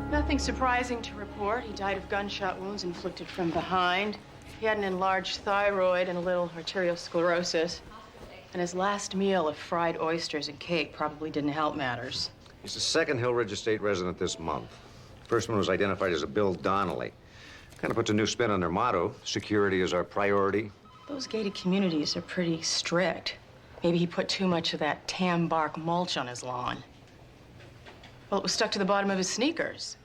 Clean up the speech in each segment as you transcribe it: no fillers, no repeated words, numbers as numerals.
Nothing surprising to report. He died of gunshot wounds inflicted from behind. He had an enlarged thyroid and a little arteriosclerosis. And his last meal of fried oysters and cake probably didn't help matters. He's the second Hill Ridge Estate resident this month. First one was identified as a Bill Donnelly. Kind of puts a new spin on their motto, security is our priority. Those gated communities are pretty strict. Maybe he put too much of that tam bark mulch on his lawn. Well, it was stuck to the bottom of his sneakers.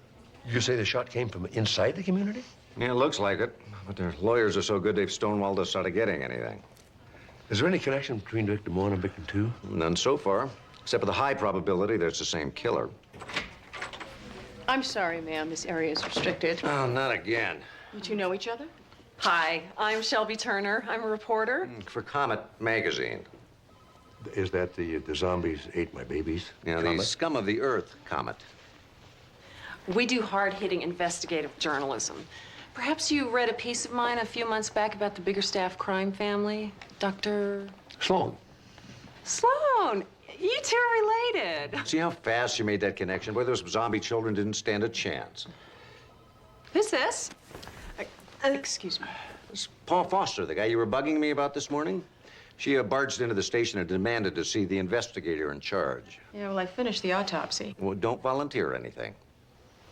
You say the shot came from inside the community? Yeah, it looks like it. But their lawyers are so good they've stonewalled us out of getting anything. Is there any connection between victim 1 and victim 2? None so far, except for the high probability that it's the same killer. I'm sorry, ma'am. This area is restricted. Oh, not again. You two know each other? Hi, I'm Shelby Turner. I'm a reporter. For Comet magazine. Is that the zombies ate my babies? Yeah, the scum of the earth, Comet. We do hard-hitting investigative journalism. Perhaps you read a piece of mine a few months back about the Biggerstaff crime family, Dr. Sloan. Sloan. You two are related. See how fast you made that connection? Boy, those zombie children didn't stand a chance. Who's this? Excuse me. It's Paul Foster, the guy you were bugging me about this morning. She barged into the station and demanded to see the investigator in charge. Yeah, well, I finished the autopsy. Well, don't volunteer anything.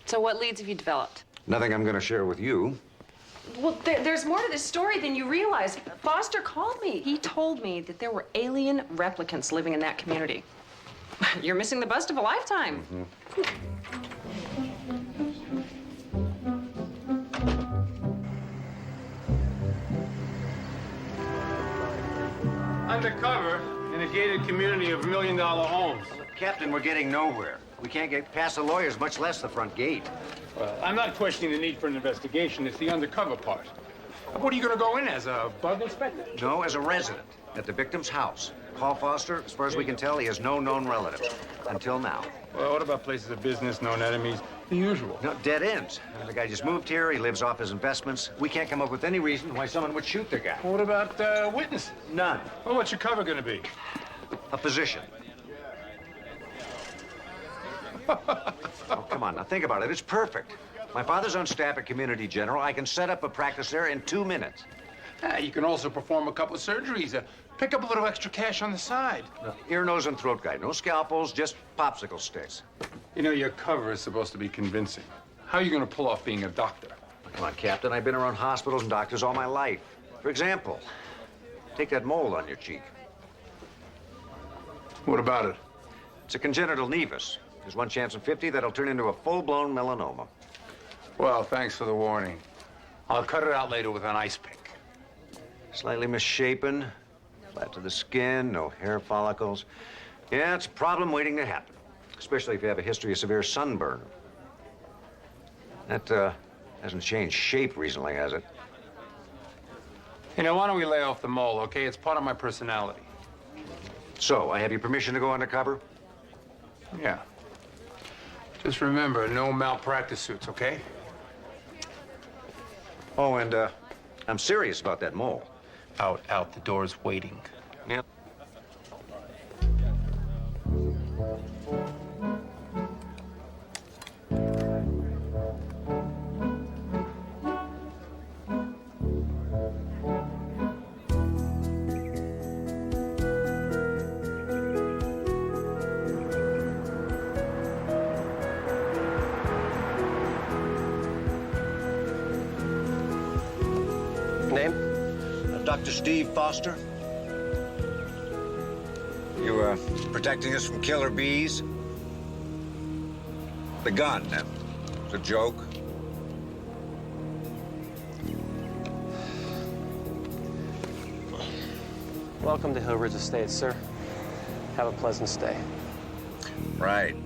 So what leads have you developed? Nothing I'm going to share with you. Well, there's more to this story than you realize. Foster called me. He told me that there were alien replicants living in that community. You're missing the bust of a lifetime. Undercover in a gated community of $1 million homes. Captain, we're getting nowhere. We can't get past the lawyers, much less the front gate. Well, I'm not questioning the need for an investigation. It's the undercover part. What are you going to go in as, a bug inspector? No, as a resident at the victim's house. Paul Foster, as far as we can tell, he has no known relatives. Until now. Well, what about places of business, known enemies? The usual. No, dead ends. The guy just moved here. He lives off his investments. We can't come up with any reason why someone would shoot the guy. Well, what about witnesses? None. Well, what's your cover going to be? A physician. Oh, come on, now think about it. It's perfect. My father's on staff at Community General. I can set up a practice there in 2 minutes. You can also perform a couple of surgeries. Pick up a little extra cash on the side. No, ear, nose, and throat guy. No scalpels, just popsicle sticks. You know, your cover is supposed to be convincing. How are you going to pull off being a doctor? Come on, Captain. I've been around hospitals and doctors all my life. For example, take that mole on your cheek. What about it? It's a congenital nevus. There's 1 chance in 50 that'll turn into a full-blown melanoma. Well, thanks for the warning. I'll cut it out later with an ice pick. Slightly misshapen, flat to the skin, no hair follicles. Yeah, it's a problem waiting to happen, especially if you have a history of severe sunburn. That hasn't changed shape recently, has it? You know, why don't we lay off the mole, okay? It's part of my personality. So, I have your permission to go undercover? Yeah. Just remember, no malpractice suits, okay? Oh, and I'm serious about that mole. Out, the door's waiting. Yeah. Name? Dr. Steve Foster. You, protecting us from killer bees? The gun, It's a joke. Welcome to Hill Ridge Estates, sir. Have a pleasant stay. Right.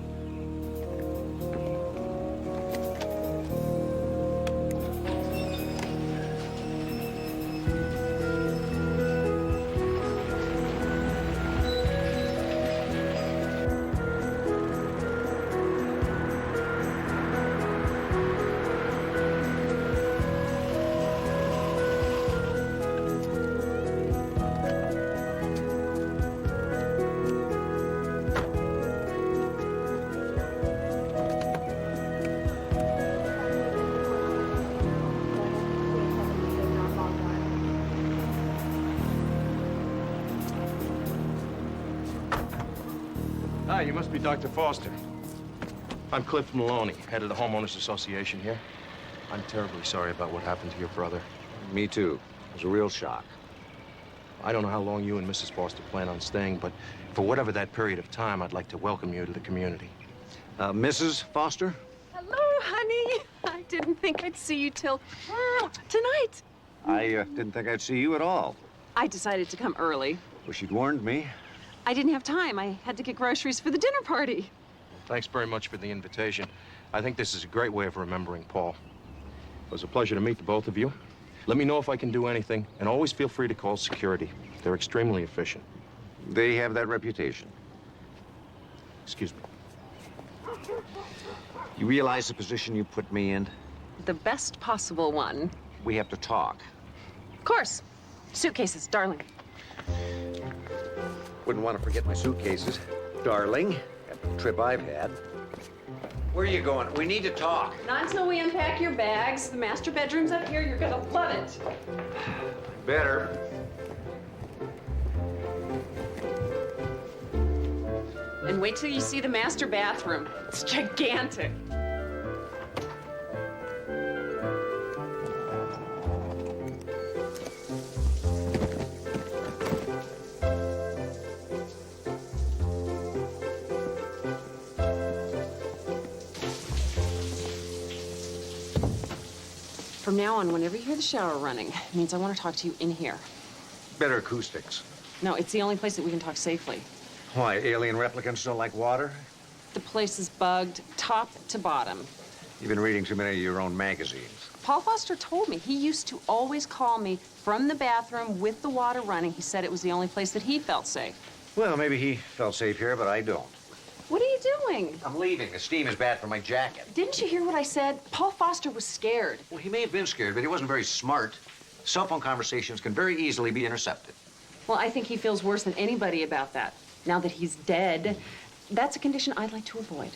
Hi, you must be Dr. Foster. I'm Cliff Maloney, head of the Homeowners Association here. I'm terribly sorry about what happened to your brother. Me too. It was a real shock. I don't know how long you and Mrs. Foster plan on staying, but for whatever that period of time, I'd like to welcome you to the community. Mrs. Foster? Hello, honey. I didn't think I'd see you till tonight. I didn't think I'd see you at all. I decided to come early. Wish you'd warned me. I didn't have time. I had to get groceries for the dinner party. Thanks very much for the invitation. I think this is a great way of remembering Paul. It was a pleasure to meet the both of you. Let me know if I can do anything, and always feel free to call security. They're extremely efficient. They have that reputation. Excuse me. You realize the position you put me in? The best possible one. We have to talk. Of course. Suitcases, darling. Wouldn't want to forget my suitcases, darling, after the trip I've had. Where are you going? We need to talk. Not until we unpack your bags. The master bedroom's up here. You're gonna love it. Better. And wait till you see the master bathroom. It's gigantic. From now on, whenever you hear the shower running, it means I want to talk to you in here. Better acoustics. No, it's the only place that we can talk safely. Why, alien replicants don't like water? The place is bugged top to bottom. You've been reading too many of your own magazines. Paul Foster told me he used to always call me from the bathroom with the water running. He said it was the only place that he felt safe. Well, maybe he felt safe here, but I don't. What are you doing? I'm leaving. The steam is bad for my jacket. Didn't you hear what I said? Paul Foster was scared. Well, he may have been scared, but he wasn't very smart. Cell phone conversations can very easily be intercepted. Well, I think he feels worse than anybody about that. Now that he's dead, that's a condition I'd like to avoid.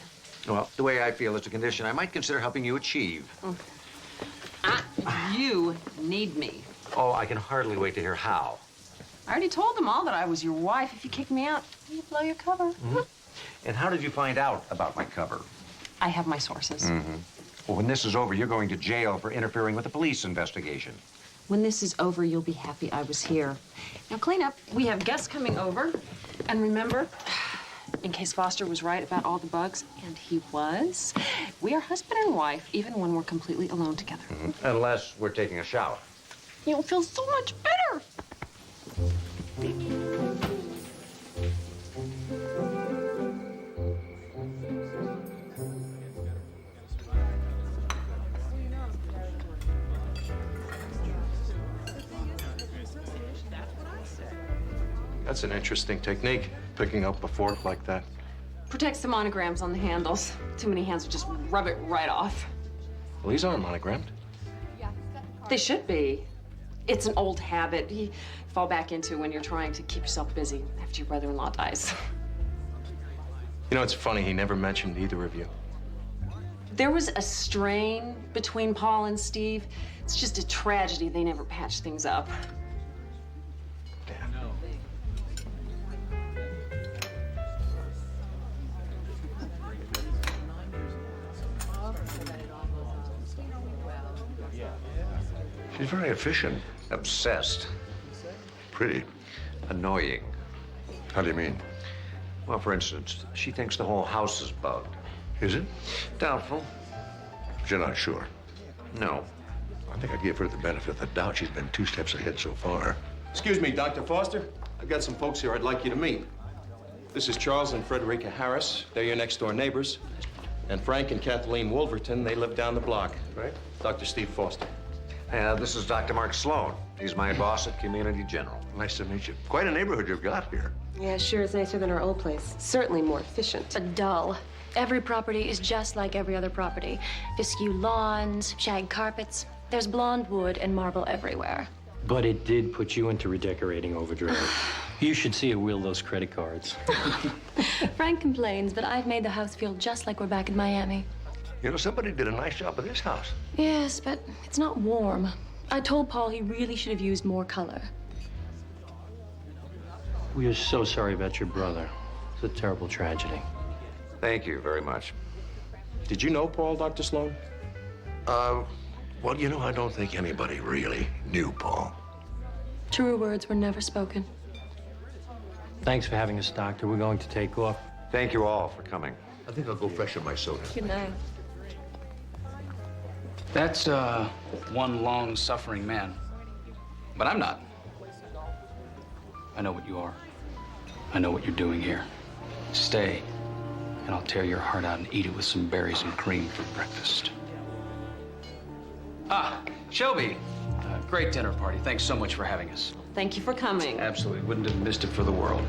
Well, the way I feel is a condition I might consider helping you achieve. You need me. Oh, I can hardly wait to hear how. I already told them all that I was your wife. If you kick me out, you blow your cover. And how did you find out about my cover? I have my sources. Well, when this is over, you're going to jail for interfering with a police investigation. When this is over, you'll be happy I was here. Now clean up. We have guests coming over. And remember, in case Foster was right about all the bugs, and he was, we are husband and wife even when we're completely alone together. Unless we're taking a shower. You'll feel so much better. That's an interesting technique, picking up a fork like that. Protects the monograms on the handles. Too many hands would just rub it right off. Well, these aren't monogrammed. They should be. It's an old habit you fall back into when you're trying to keep yourself busy after your brother-in-law dies. You know, it's funny, he never mentioned either of you. There was a strain between Paul and Steve. It's just a tragedy they never patched things up. Damn. She's very efficient. Obsessed. Pretty. Annoying. How do you mean? Well, for instance, she thinks the whole house is bugged. Is it? Doubtful. But you're not sure. No. I think I'd give her the benefit of the doubt. She's been 2 steps ahead so far. Excuse me, Dr. Foster. I've got some folks here I'd like you to meet. This is Charles and Frederica Harris. They're your next-door neighbors. And Frank and Kathleen Wolverton, they live down the block. Right. Dr. Steve Foster. This is Dr. Mark Sloan. He's my boss at Community General. Nice to meet you. Quite a neighborhood you've got here. Yeah, sure is nicer than our old place. Certainly more efficient. But dull. Every property is just like every other property. Fescue lawns, shag carpets. There's blonde wood and marble everywhere. But it did put you into redecorating overdrive. You should see her wheel those credit cards. Frank complains, but I've made the house feel just like we're back in Miami. You know, somebody did a nice job of this house. Yes, but it's not warm. I told Paul he really should have used more color. We are so sorry about your brother. It's a terrible tragedy. Thank you very much. Did you know Paul, Dr. Sloan? Well, you know, I don't think anybody really knew Paul. Truer words were never spoken. Thanks for having us, Doctor. We're going to take off. Thank you all for coming. I think I'll go freshen my soda. Good night. That's one long-suffering man. But I'm not. I know what you are. I know what you're doing here. Stay, and I'll tear your heart out and eat it with some berries and cream for breakfast. Ah, Shelby. Great dinner party. Thanks so much for having us. Thank you for coming. Absolutely. Wouldn't have missed it for the world.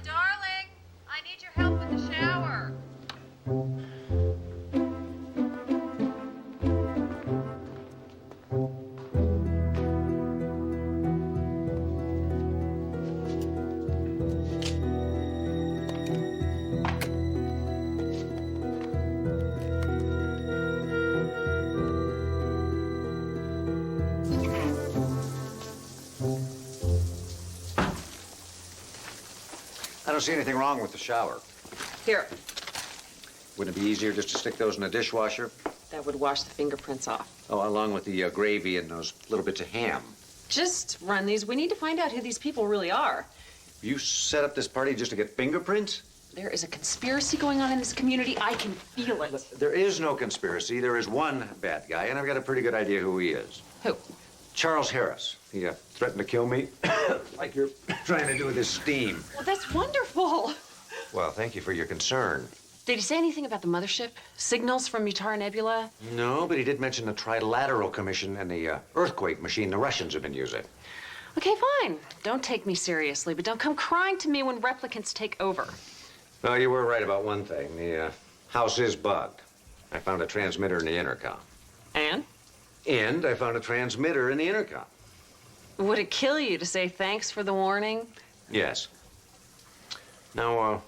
Darling, I need your help with the shower. I don't see anything wrong with the shower. Here, Wouldn't it be easier just to stick those in the dishwasher? that would wash the fingerprints off. Oh, along with the gravy and those little bits of ham. Just run these. We need to find out who these people really are. You set up this party just to get fingerprints? There is a conspiracy going on in this community. I can feel it. There is no conspiracy. There is one bad guy, and I've got a pretty good idea who he is. Who? Charles Harris. He threatened to kill me, like you're trying to do with his steam. Well, that's wonderful. Well, thank you for your concern. Did he say anything about the mothership? Signals from Utah Nebula? No, but he did mention the Trilateral Commission and the earthquake machine the Russians have been using. Okay, fine. Don't take me seriously, but don't come crying to me when replicants take over. Well, you were right about one thing. The house is bugged. I found a transmitter in the intercom. And? And I found a transmitter in the intercom. Would it kill you to say thanks for the warning? Yes. Now,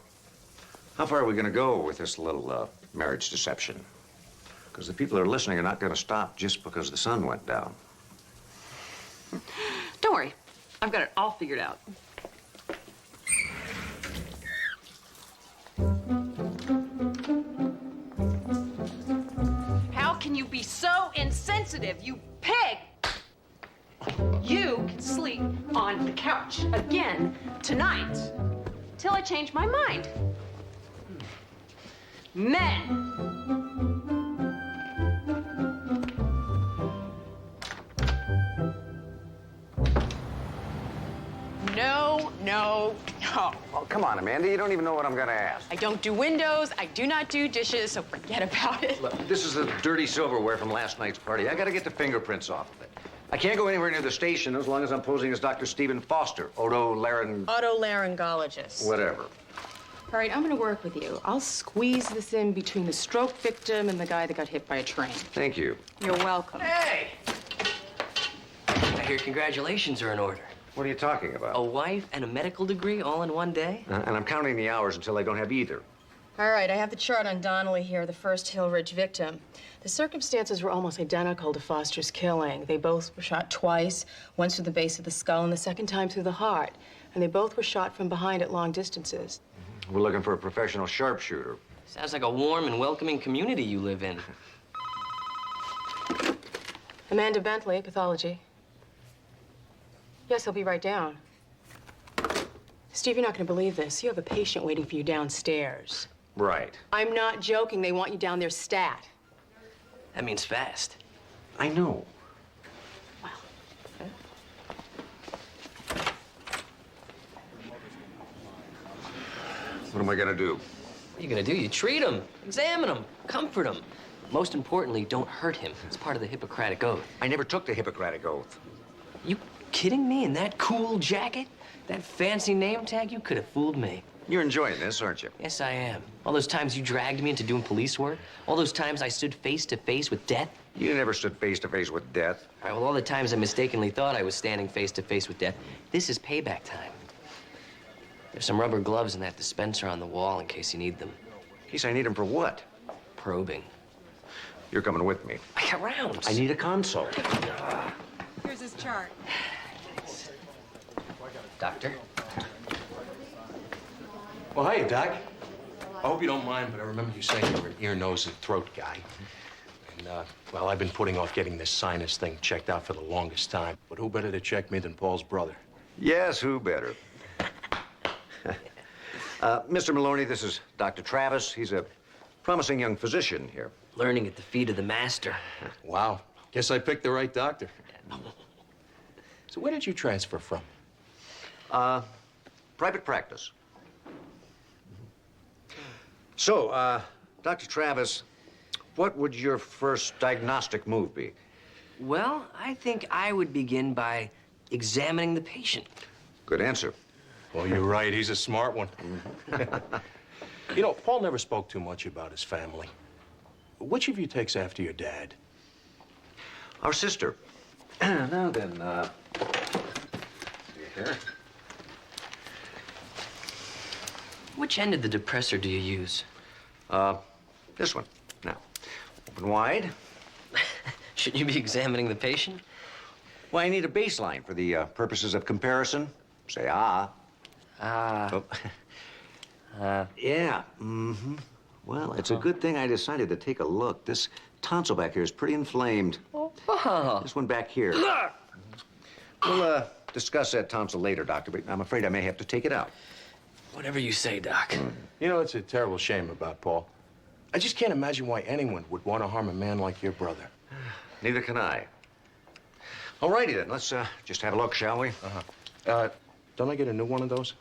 how far are we going to go with this little marriage deception? Because the people that are listening are not going to stop just because the sun went down. Don't worry. I've got it all figured out. How can you be so insensitive, you pig? You can sleep on the couch again tonight till I change my mind. Men. No, no, no. Oh, come on, Amanda. You don't even know what I'm going to ask. I don't do windows. I do not do dishes, so forget about it. Look, this is the dirty silverware from last night's party. I got to get the fingerprints off of it. I can't go anywhere near the station as long as I'm posing as Dr. Stephen Foster, Otolaryngologist. whatever. All right, I'm gonna work with you. I'll squeeze this in between the stroke victim and the guy that got hit by a train. Thank you. You're welcome. Hey! I hear congratulations are in order. What are you talking about? A wife and a medical degree all in one day? And I'm counting the hours until I don't have either. All right, I have the chart on Donnelly here, the first Hill Ridge victim. The circumstances were almost identical to Foster's killing. They both were shot twice, once through the base of the skull and the second time through the heart. And they both were shot from behind at long distances. We're looking for a professional sharpshooter. Sounds like a warm and welcoming community you live in. Amanda Bentley, pathology. Yes, he'll be right down. Steve, you're not going to believe this. You have a patient waiting for you downstairs. Right. I'm not joking. They want you down there stat. That means fast. I know. What am I gonna do? What are you gonna do? You treat him, examine him, comfort him. Most importantly, don't hurt him. It's part of the Hippocratic Oath. I never took the Hippocratic Oath. You kidding me? In that cool jacket? That fancy name tag? You could have fooled me. You're enjoying this, aren't you? Yes, I am. All those times you dragged me into doing police work, all those times I stood face to face with death. You never stood face to face with death. All right, well, all the times I mistakenly thought I was standing face to face with death, this is payback time. There's some rubber gloves in that dispenser on the wall in case you need them. In case I need them for what? Probing. You're coming with me. I got rounds. I need a consult. Here's his chart. Doctor? Well, hey, Doc. I hope you don't mind, but I remember you saying you were an ear, nose, and throat guy. And, well, I've been putting off getting this sinus thing checked out for the longest time. But who better to check me than Paul's brother? Yes, who better? Mr. Maloney, this is Dr. Travis. He's a promising young physician here. Learning at the feet of the master. Wow. Guess I picked the right doctor. So where did you transfer from? Private practice. So, Dr. Travis, what would your first diagnostic move be? Well, I think I would begin by examining the patient. Good answer. Well, you're right. He's a smart one. You know, Paul never spoke too much about his family. Which of you takes after your dad? Our sister. Now then, here. Which end of the depressor do you use? This one. Now, open wide. Shouldn't you be examining the patient? Well, I need a baseline for the purposes of comparison. Say, ah. Ah. Oh. Yeah. Mm-hmm. Well, it's a good thing I decided to take a look. This tonsil back here is pretty inflamed. Oh. This one back here. We'll discuss that tonsil later, Doctor, but I'm afraid I may have to take it out. Whatever you say, Doc. You know, it's a terrible shame about Paul. I just can't imagine why anyone would want to harm a man like your brother. Neither can I. All righty, then. Let's just have a look, shall we? Don't I get a new one of those?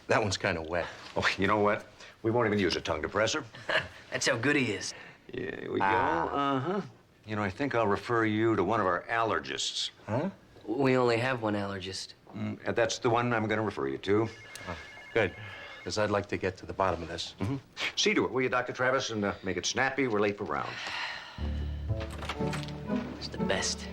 That one's kind of wet. Oh, you know what? We won't even use a tongue depressor. That's how good he is. Yeah, here we go. Uh-huh. You know, I think I'll refer you to one of our allergists. Huh? We only have one allergist. That's the one I'm going to refer you to. Good, because I'd like to get to the bottom of this. Mm-hmm. See to it, will you, Dr. Travis? And make it snappy. We're late for rounds. It's the best.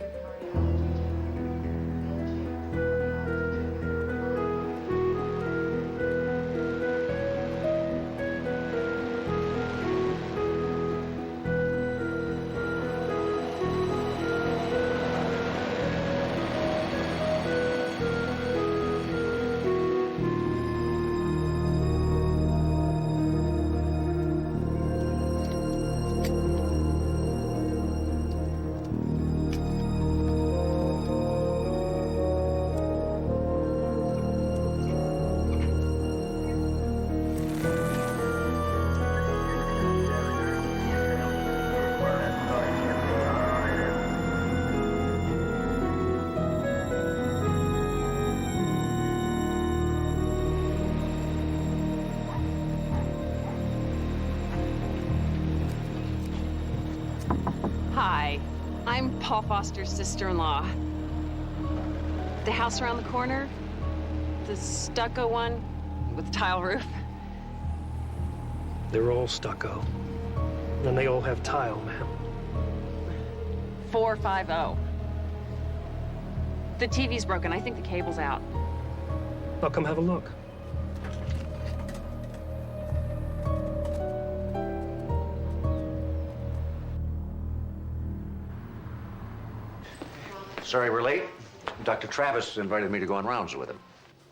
Hi, I'm Paul Foster's sister-in-law. The house around the corner, the stucco one with the tile roof. They're all stucco. And they all have tile, ma'am. 450. The TV's broken. I think the cable's out. I'll come have a look. Sorry we're late. Dr. Travis invited me to go on rounds with him.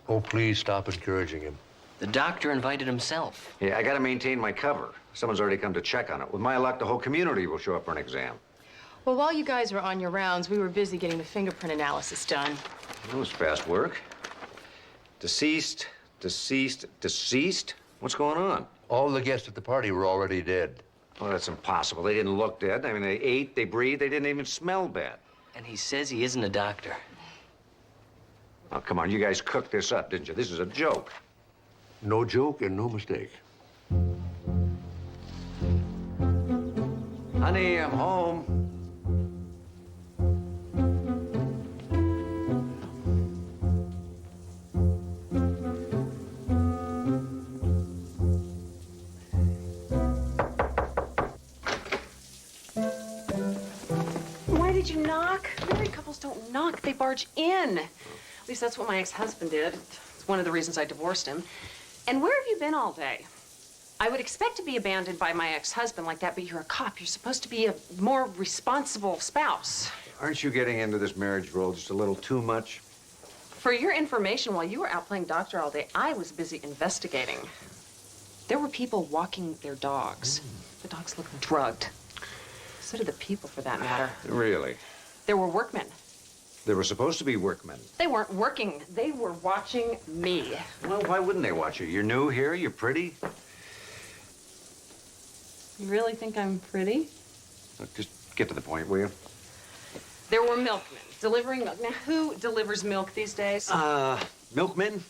Oh, please stop encouraging him. The doctor invited himself. Yeah, I got to maintain my cover. Someone's already come to check on it. With my luck, the whole community will show up for an exam. Well, while you guys were on your rounds, we were busy getting the fingerprint analysis done. That was fast work. Deceased, deceased, deceased? What's going on? All the guests at the party were already dead. Well, that's impossible. They didn't look dead. I mean, they ate, they breathed, they didn't even smell bad. And he says he isn't a doctor. Oh, come on, you guys cooked this up, didn't you? This is a joke. No joke and no mistake. Honey, I'm home. Why did you knock? Married couples don't knock, they barge in. At least that's what my ex-husband did. It's one of the reasons I divorced him. And where have you been all day? I would expect to be abandoned by my ex-husband like that, but you're a cop. You're supposed to be a more responsible spouse. Aren't you getting into this marriage role just a little too much? For your information, while you were out playing doctor all day, I was busy investigating. There were people walking their dogs. The dogs looked drugged. So did the people, for that matter. Really? There were workmen. They were supposed to be workmen. They weren't working. They were watching me. Well, why wouldn't they watch you? You're new here, you're pretty. You really think I'm pretty? Look, just get to the point, will you? There were milkmen delivering milk. Now, who delivers milk these days? Milkmen?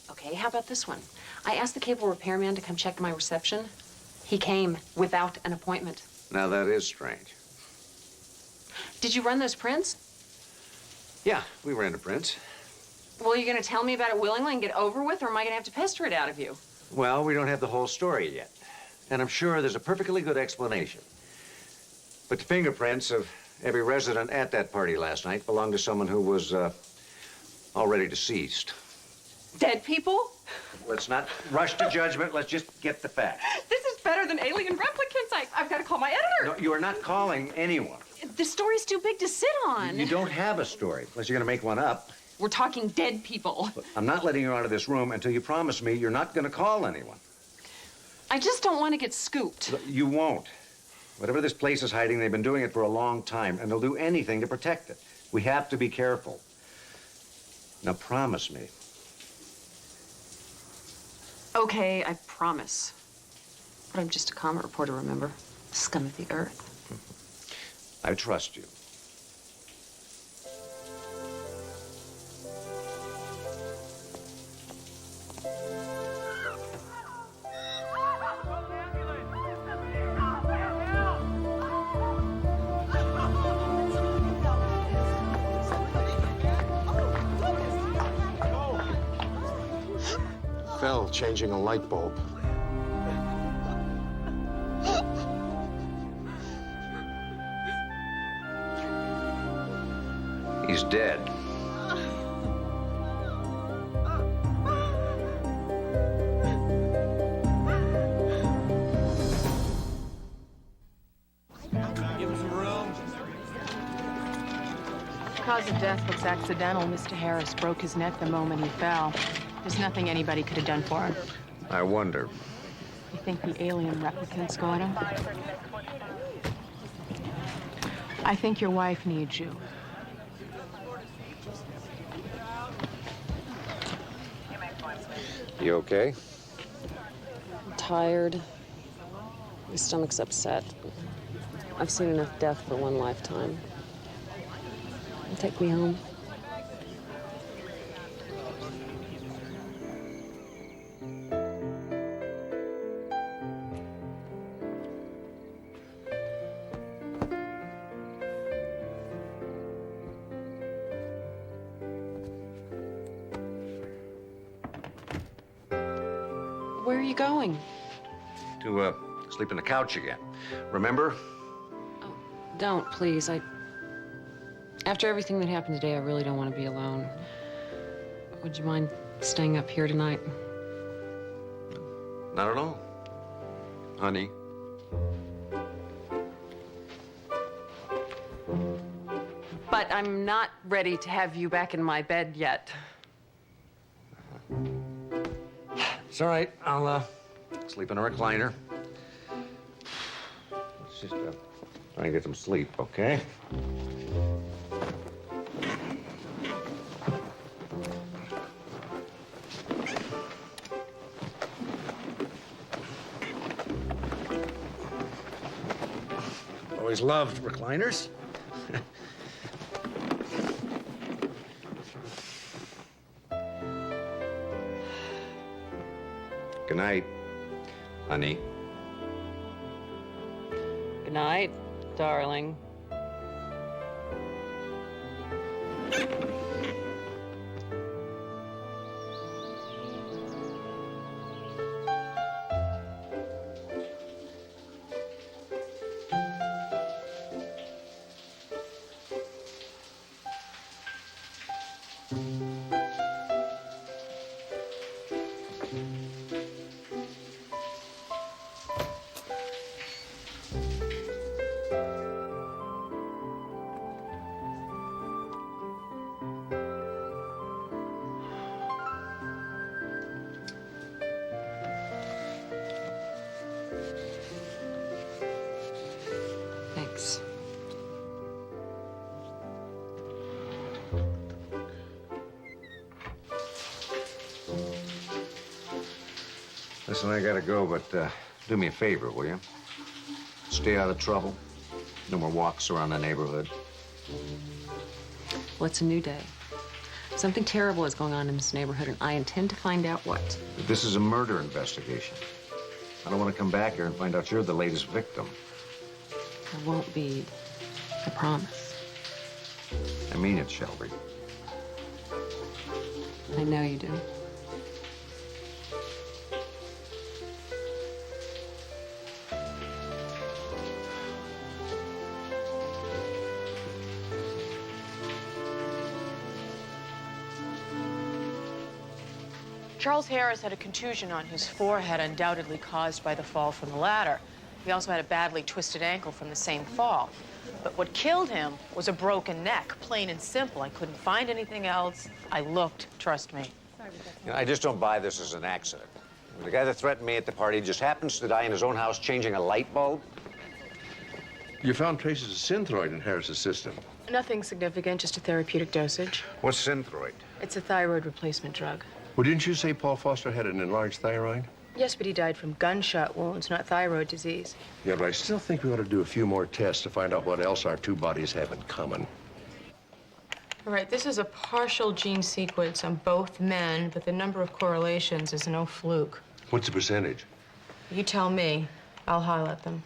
Okay, how about this one? I asked the cable repairman to come check my reception. He came without an appointment. Now, that is strange. Did you run those prints? Yeah, we ran into Prince. Well, you're going to tell me about it willingly and get over with, or am I going to have to pester it out of you? Well, we don't have the whole story yet. And I'm sure there's a perfectly good explanation. But the fingerprints of every resident at that party last night belonged to someone who was already deceased. Dead people? Let's not rush to judgment. Let's just get the facts. This is better than alien replicants. I've got to call my editor. No, you are not calling anyone. The story's too big to sit on. You don't have a story, unless you're going to make one up. We're talking dead people. Look, I'm not letting you out of this room until you promise me you're not going to call anyone. I just don't want to get scooped. Look, you won't. Whatever this place is hiding, they've been doing it for a long time, and they'll do anything to protect it. We have to be careful. Now, promise me. Okay, I promise. But I'm just a comet reporter, remember? Scum of the earth. I trust you. Fell changing a light bulb. He's dead. Give him some room. Cause of death looks accidental. Mr. Harris broke his neck the moment he fell. There's nothing anybody could have done for him. I wonder. You think the alien replicants got him? I think your wife needs you. You okay? I'm tired. My stomach's upset. I've seen enough death for one lifetime. Take me home. Where are you going? To sleep on the couch again. Remember? Oh, don't, please. After everything that happened today, I really don't want to be alone. Would you mind staying up here tonight? Not at all. Honey. But I'm not ready to have you back in my bed yet. It's all right. I'll sleep in a recliner. Let's just try and get some sleep, okay? always loved recliners. Good night, honey. Good night, darling. Thanks. Listen, I gotta go, but do me a favor, will you? Stay out of trouble. No more walks around the neighborhood. Well, it's a new day. Something terrible is going on in this neighborhood, and I intend to find out what. This is a murder investigation. I don't want to come back here and find out you're the latest victim. I won't be. I promise. I mean it, Shelby. I know you do. Charles Harris had a contusion on his forehead, undoubtedly caused by the fall from the ladder. He also had a badly twisted ankle from the same fall. But what killed him was a broken neck, plain and simple. I couldn't find anything else. I looked, trust me. You know, I just don't buy this as an accident. The guy that threatened me at the party just happens to die in his own house changing a light bulb. You found traces of Synthroid in Harris's system. Nothing significant, just a therapeutic dosage. What's Synthroid? It's a thyroid replacement drug. Well, didn't you say Paul Foster had an enlarged thyroid? Yes, but he died from gunshot wounds, not thyroid disease. Yeah, but I still think we ought to do a few more tests to find out what else our two bodies have in common. All right, this is a partial gene sequence on both men, but the number of correlations is no fluke. What's the percentage? You tell me. I'll highlight them.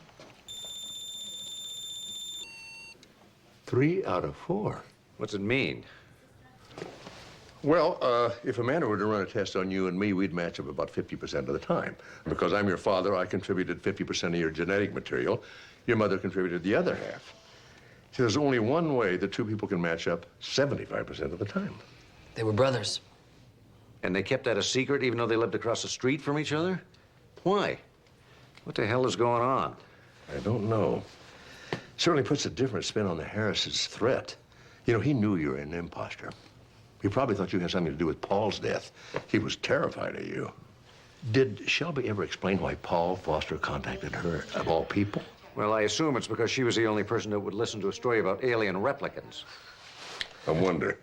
3 out of 4. What's it mean? Well, if Amanda were to run a test on you and me, we'd match up about 50% of the time. Because I'm your father, I contributed 50% of your genetic material. Your mother contributed the other half. See, there's only one way the two people can match up 75% of the time. They were brothers. And they kept that a secret even though they lived across the street from each other? Why? What the hell is going on? I don't know. Certainly puts a different spin on the Harris's threat. You know, he knew you were an imposter. He probably thought you had something to do with Paul's death. He was terrified of you. Did Shelby ever explain why Paul Foster contacted her, of all people? Well, I assume it's because she was the only person that would listen to a story about alien replicants. I wonder.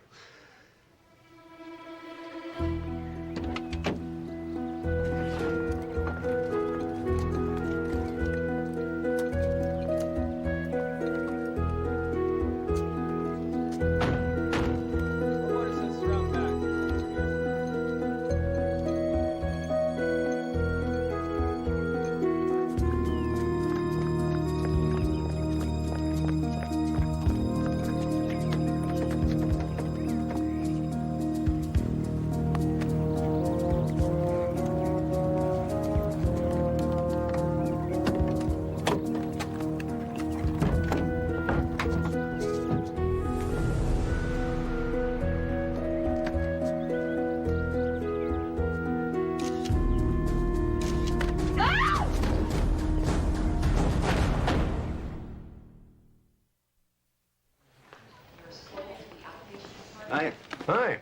Hi. Hi.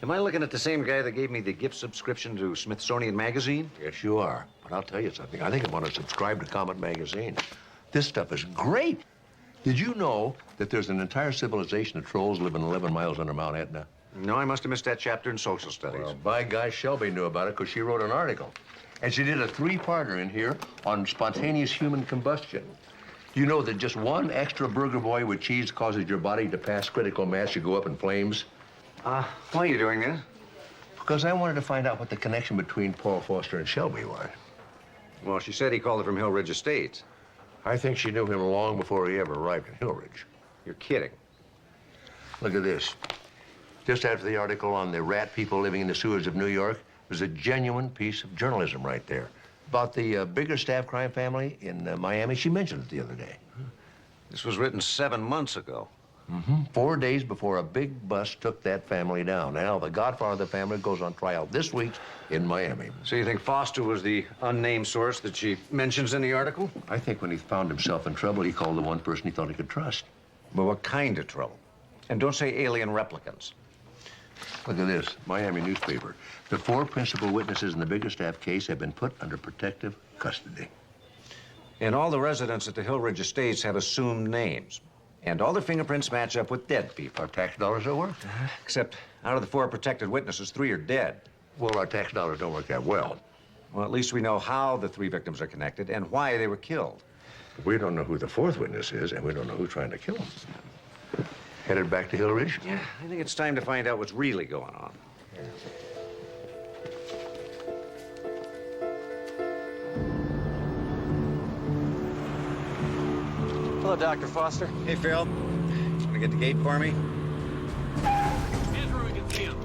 Am I looking at the same guy that gave me the gift subscription to Smithsonian Magazine? Yes, you are. But I'll tell you something. I think I want to subscribe to Comet Magazine. This stuff is great. Did you know that there's an entire civilization of trolls living 11 miles under Mount Etna? No, I must have missed that chapter in social studies. Well, by guy, Shelby knew about it because she wrote an article. And she did a three-parter in here on spontaneous human combustion. You know that just one extra burger boy with cheese causes your body to pass critical mass to go up in flames? Why are you doing this? Because I wanted to find out what the connection between Paul Foster and Shelby was. Well, she said he called it from Hill Ridge Estates. I think she knew him long before he ever arrived in Hill Ridge. You're kidding. Look at this. Just after the article on the rat people living in the sewers of New York, there's a genuine piece of journalism right there. About the Biggerstaff crime family in Miami. She mentioned it the other day. This was written 7 months ago. 4 days before a big bus took that family down. Now, the godfather of the family goes on trial this week in Miami. So you think Foster was the unnamed source that she mentions in the article? I think when he found himself in trouble, he called the one person he thought he could trust. But what kind of trouble? And don't say alien replicants. Look at this, Miami newspaper. The 4 principal witnesses in the Biggerstaff case have been put under protective custody. And all the residents at the Hill Ridge Estates have assumed names. And all their fingerprints match up with dead people. Our tax dollars don't work. Except out of the 4 protected witnesses, 3 are dead. Well, our tax dollars don't work that well. Well, at least we know how the 3 victims are connected and why they were killed. We don't know who the 4th witness is, and we don't know who's trying to kill him. Headed back to Hill Ridge? Yeah, I think it's time to find out what's really going on. Hello, Dr. Foster. Hey, Phil. Wanna get the gate for me? Here's where we can see him.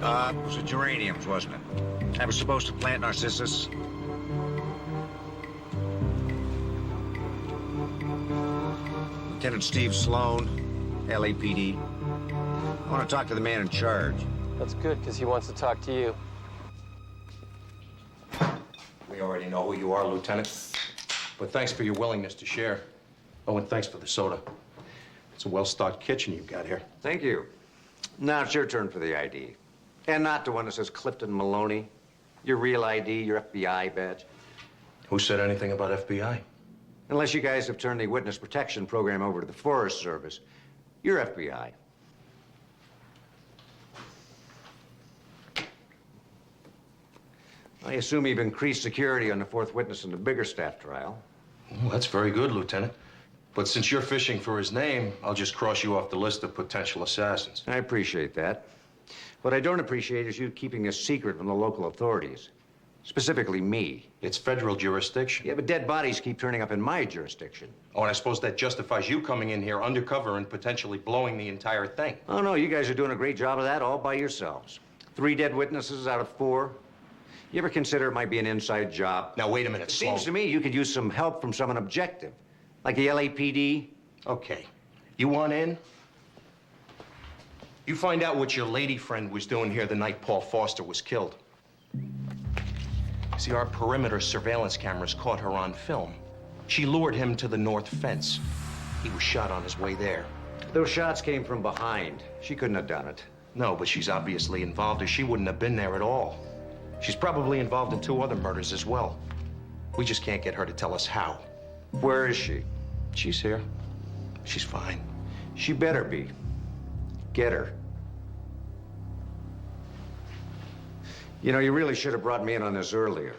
It was a geraniums, wasn't it? I was supposed to plant narcissus. Lieutenant Steve Sloan, LAPD. I want to talk to the man in charge. That's good, because he wants to talk to you. We already know who you are, Lieutenant. But thanks for your willingness to share. Oh, and thanks for the soda. It's a well-stocked kitchen you've got here. Thank you. Now it's your turn for the ID. And not the one that says Clifton Maloney. Your real ID, your FBI badge. Who said anything about FBI? Unless you guys have turned the witness protection program over to the Forest Service, you're FBI. I assume you've increased security on the 4th witness in the Biggerstaff trial. Well, that's very good, Lieutenant. But since you're fishing for his name, I'll just cross you off the list of potential assassins. I appreciate that. What I don't appreciate is you keeping a secret from the local authorities. Specifically me. It's federal jurisdiction. Yeah, but dead bodies keep turning up in my jurisdiction. Oh, and I suppose that justifies you coming in here undercover and potentially blowing the entire thing. Oh, no, you guys are doing a great job of that all by yourselves. 3 dead witnesses out of 4. You ever consider it might be an inside job? Now, wait a minute, It seems to me you could use some help from someone objective, like the LAPD. Okay. You want in? You find out what your lady friend was doing here the night Paul Foster was killed. See, our perimeter surveillance cameras caught her on film. She lured him to the north fence. He was shot on his way there. Those shots came from behind. She couldn't have done it. No, but she's obviously involved, or she wouldn't have been there at all. She's probably involved in 2 other murders as well. We just can't get her to tell us how. Where is she? She's here. She's fine. She better be. Get her. You know, you really should have brought me in on this earlier.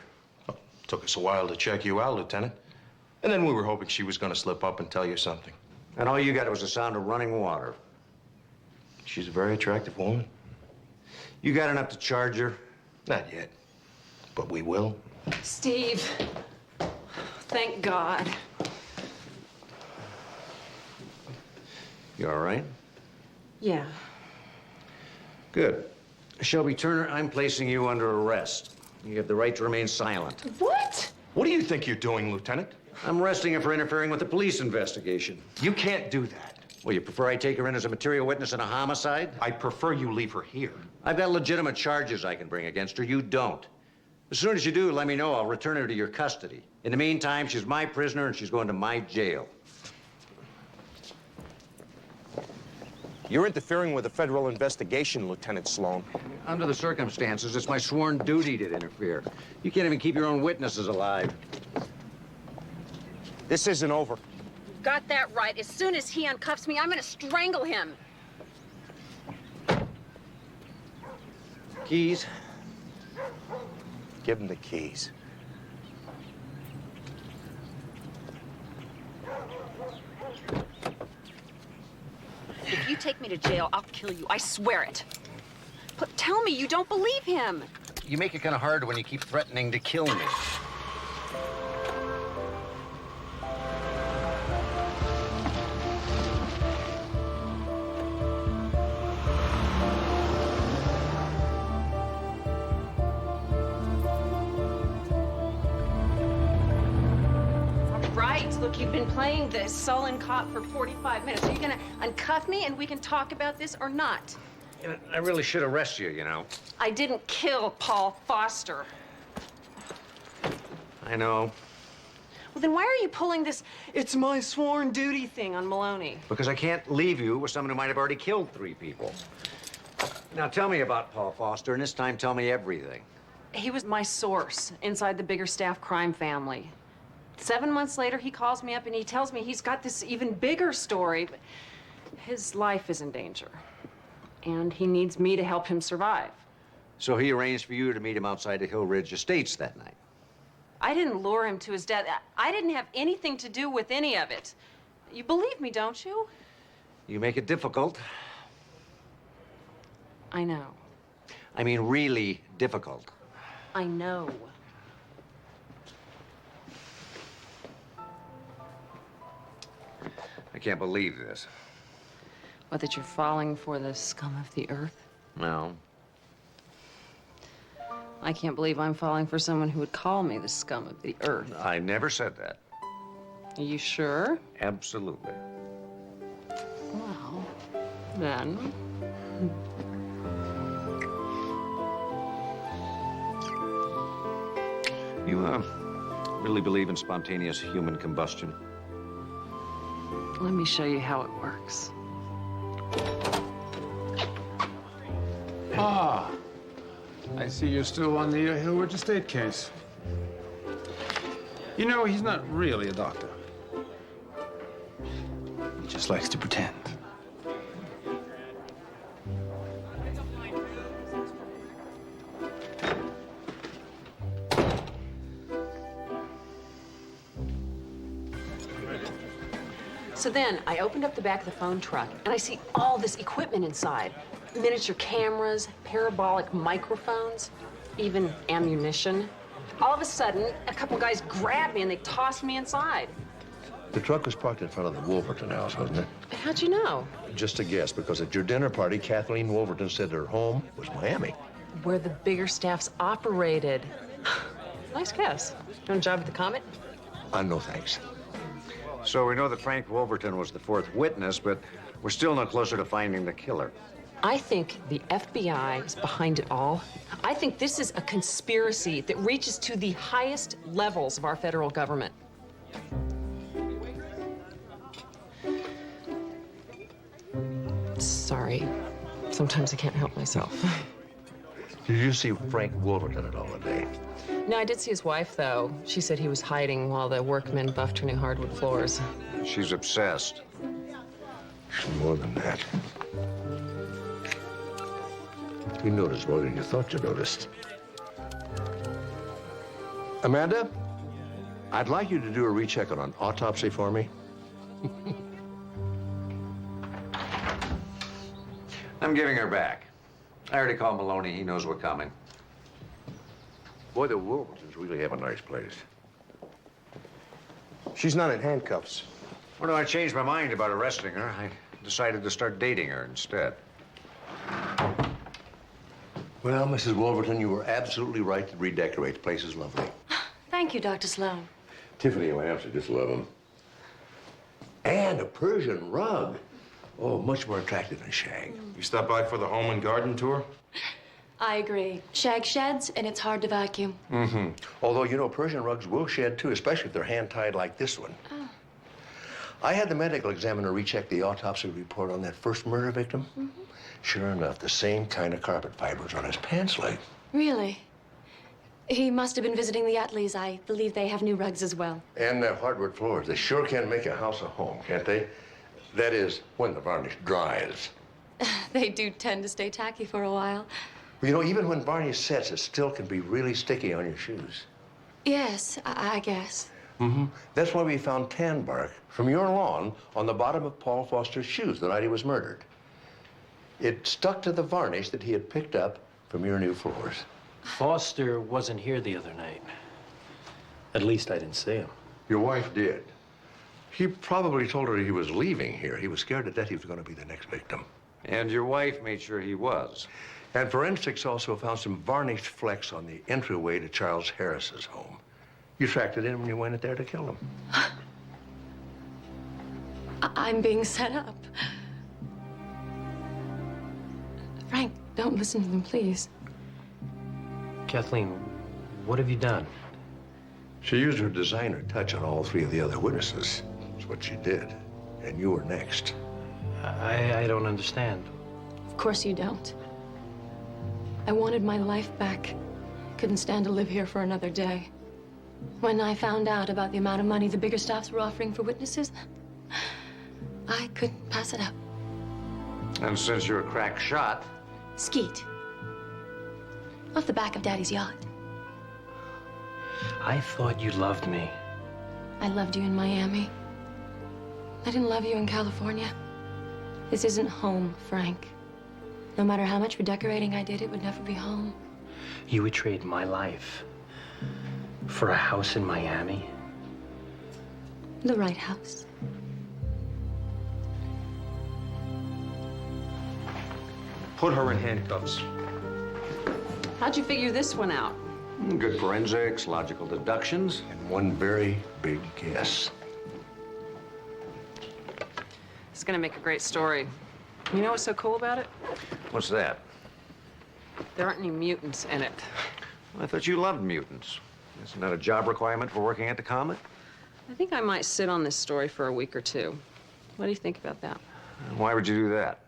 Well, took us a while to check you out, Lieutenant. And then we were hoping she was going to slip up and tell you something. And all you got was the sound of running water. She's a very attractive woman. You got enough to charge her? Not yet, but we will. Steve, thank God. You all right? Yeah. Good. Shelby Turner, I'm placing you under arrest. You have the right to remain silent. What? What do you think you're doing, Lieutenant? I'm arresting her for interfering with the police investigation. You can't do that. Well, you prefer I take her in as a material witness in a homicide? I prefer you leave her here. I've got legitimate charges I can bring against her. You don't. As soon as you do, let me know. I'll return her to your custody. In the meantime, she's my prisoner and she's going to my jail. You're interfering with a federal investigation, Lieutenant Sloan. Under the circumstances, it's my sworn duty to interfere. You can't even keep your own witnesses alive. This isn't over. Got that right. As soon as he uncuffs me, I'm gonna strangle him. Keys? Give him the keys. If you take me to jail, I'll kill you. I swear it. But tell me you don't believe him. You make it kind of hard when you keep threatening to kill me. Right. Look, you've been playing this sullen cop for 45 minutes. Are you gonna uncuff me and we can talk about this or not? I really should arrest you, you know. I didn't kill Paul Foster. I know. Well, then why are you pulling this "it's my sworn duty" thing on Maloney? Because I can't leave you with someone who might have already killed 3 people. Now tell me about Paul Foster, and this time tell me everything. He was my source inside the bigger staff crime family. 7 months later, he calls me up and he tells me he's got this even bigger story. But his life is in danger. And he needs me to help him survive. So he arranged for you to meet him outside the Hill Ridge Estates that night. I didn't lure him to his death. I didn't have anything to do with any of it. You believe me, don't you? You make it difficult. I know. I mean, really difficult. I know. I can't believe this. What, that you're falling for the scum of the earth? No. I can't believe I'm falling for someone who would call me the scum of the earth. I never said that. Are you sure? Absolutely. Well, then. You, really believe in spontaneous human combustion? Let me show you how it works. Ah, I see you're still on the Hill Ridge Estate case. You know, he's not really a doctor. He just likes to pretend. So then I opened up the back of the phone truck and I see all this equipment inside. Miniature cameras, parabolic microphones, even ammunition. All of a sudden, a couple guys grabbed me and they tossed me inside. The truck was parked in front of the Wolverton house, wasn't it? How'd you know? Just a guess, because at your dinner party, Kathleen Wolverton said her home was Miami. Where the bigger staffs operated. Nice guess. You want a job at the Comet? No thanks. So we know that Frank Wolverton was the 4th witness, but we're still no closer to finding the killer. I think the FBI is behind it all. I think this is a conspiracy that reaches to the highest levels of our federal government. Sorry. Sometimes I can't help myself. Did you see Frank Wolverton at all today? No, I did see his wife, though. She said he was hiding while the workmen buffed her new hardwood floors. She's obsessed. She's more than that. You noticed more than you thought you noticed. Amanda, I'd like you to do a recheck on an autopsy for me. I'm giving her back. I already called Maloney. He knows we're coming. Boy, the Wolvertons really have a nice place. She's not in handcuffs. Well, no, I changed my mind about arresting her. I decided to start dating her instead. Well, Mrs. Wolverton, you were absolutely right to redecorate. The place is lovely. Thank you, Dr. Sloan. Tiffany lamps, I just love them. And a Persian rug. Oh, much more attractive than shag. You stopped by for the home and garden tour? I agree. Shag sheds, and it's hard to vacuum. Mm-hmm. Although, you know, Persian rugs will shed, too, especially if they're hand-tied like this one. Oh. I had the medical examiner recheck the autopsy report on that first murder victim. Mm-hmm. Sure enough, the same kind of carpet fibers on his pants leg. Really? He must have been visiting the Utleys. I believe they have new rugs as well. And hardwood floors. They sure can make a house a home, can't they? That is, when the varnish dries. They do tend to stay tacky for a while. You know, even when varnish sets, it still can be really sticky on your shoes. Yes, I guess. Mm-hmm. That's why we found tan bark from your lawn on the bottom of Paul Foster's shoes the night he was murdered. It stuck to the varnish that he had picked up from your new floors. Foster wasn't here the other night. At least I didn't see him. Your wife did. He probably told her he was leaving here. He was scared to death he was going to be the next victim. And your wife made sure he was. And forensics also found some varnished flecks on the entryway to Charles Harris's home. You tracked it in when you went in there to kill him. I'm being set up. Frank, don't listen to them, please. Kathleen, what have you done? She used her designer touch on all three of the other witnesses. That's what she did. And you were next. I don't understand. Of course you don't. I wanted my life back. Couldn't stand to live here for another day. When I found out about the amount of money the bigger staffs were offering for witnesses, I couldn't pass it up. And since you're a crack shot... Skeet. Off the back of Daddy's yacht. I thought you loved me. I loved you in Miami. I didn't love you in California. This isn't home, Frank. No matter how much redecorating I did, it would never be home. You would trade my life for a house in Miami? The right house. Put her in handcuffs. How'd you figure this one out? Good forensics, logical deductions. And one very big guess. It's gonna make a great story. You know what's so cool about it? What's that? There aren't any mutants in it. I thought you loved mutants. Isn't that a job requirement for working at the Comet? I think I might sit on this story for a week or two. What do you think about that? Why would you do that?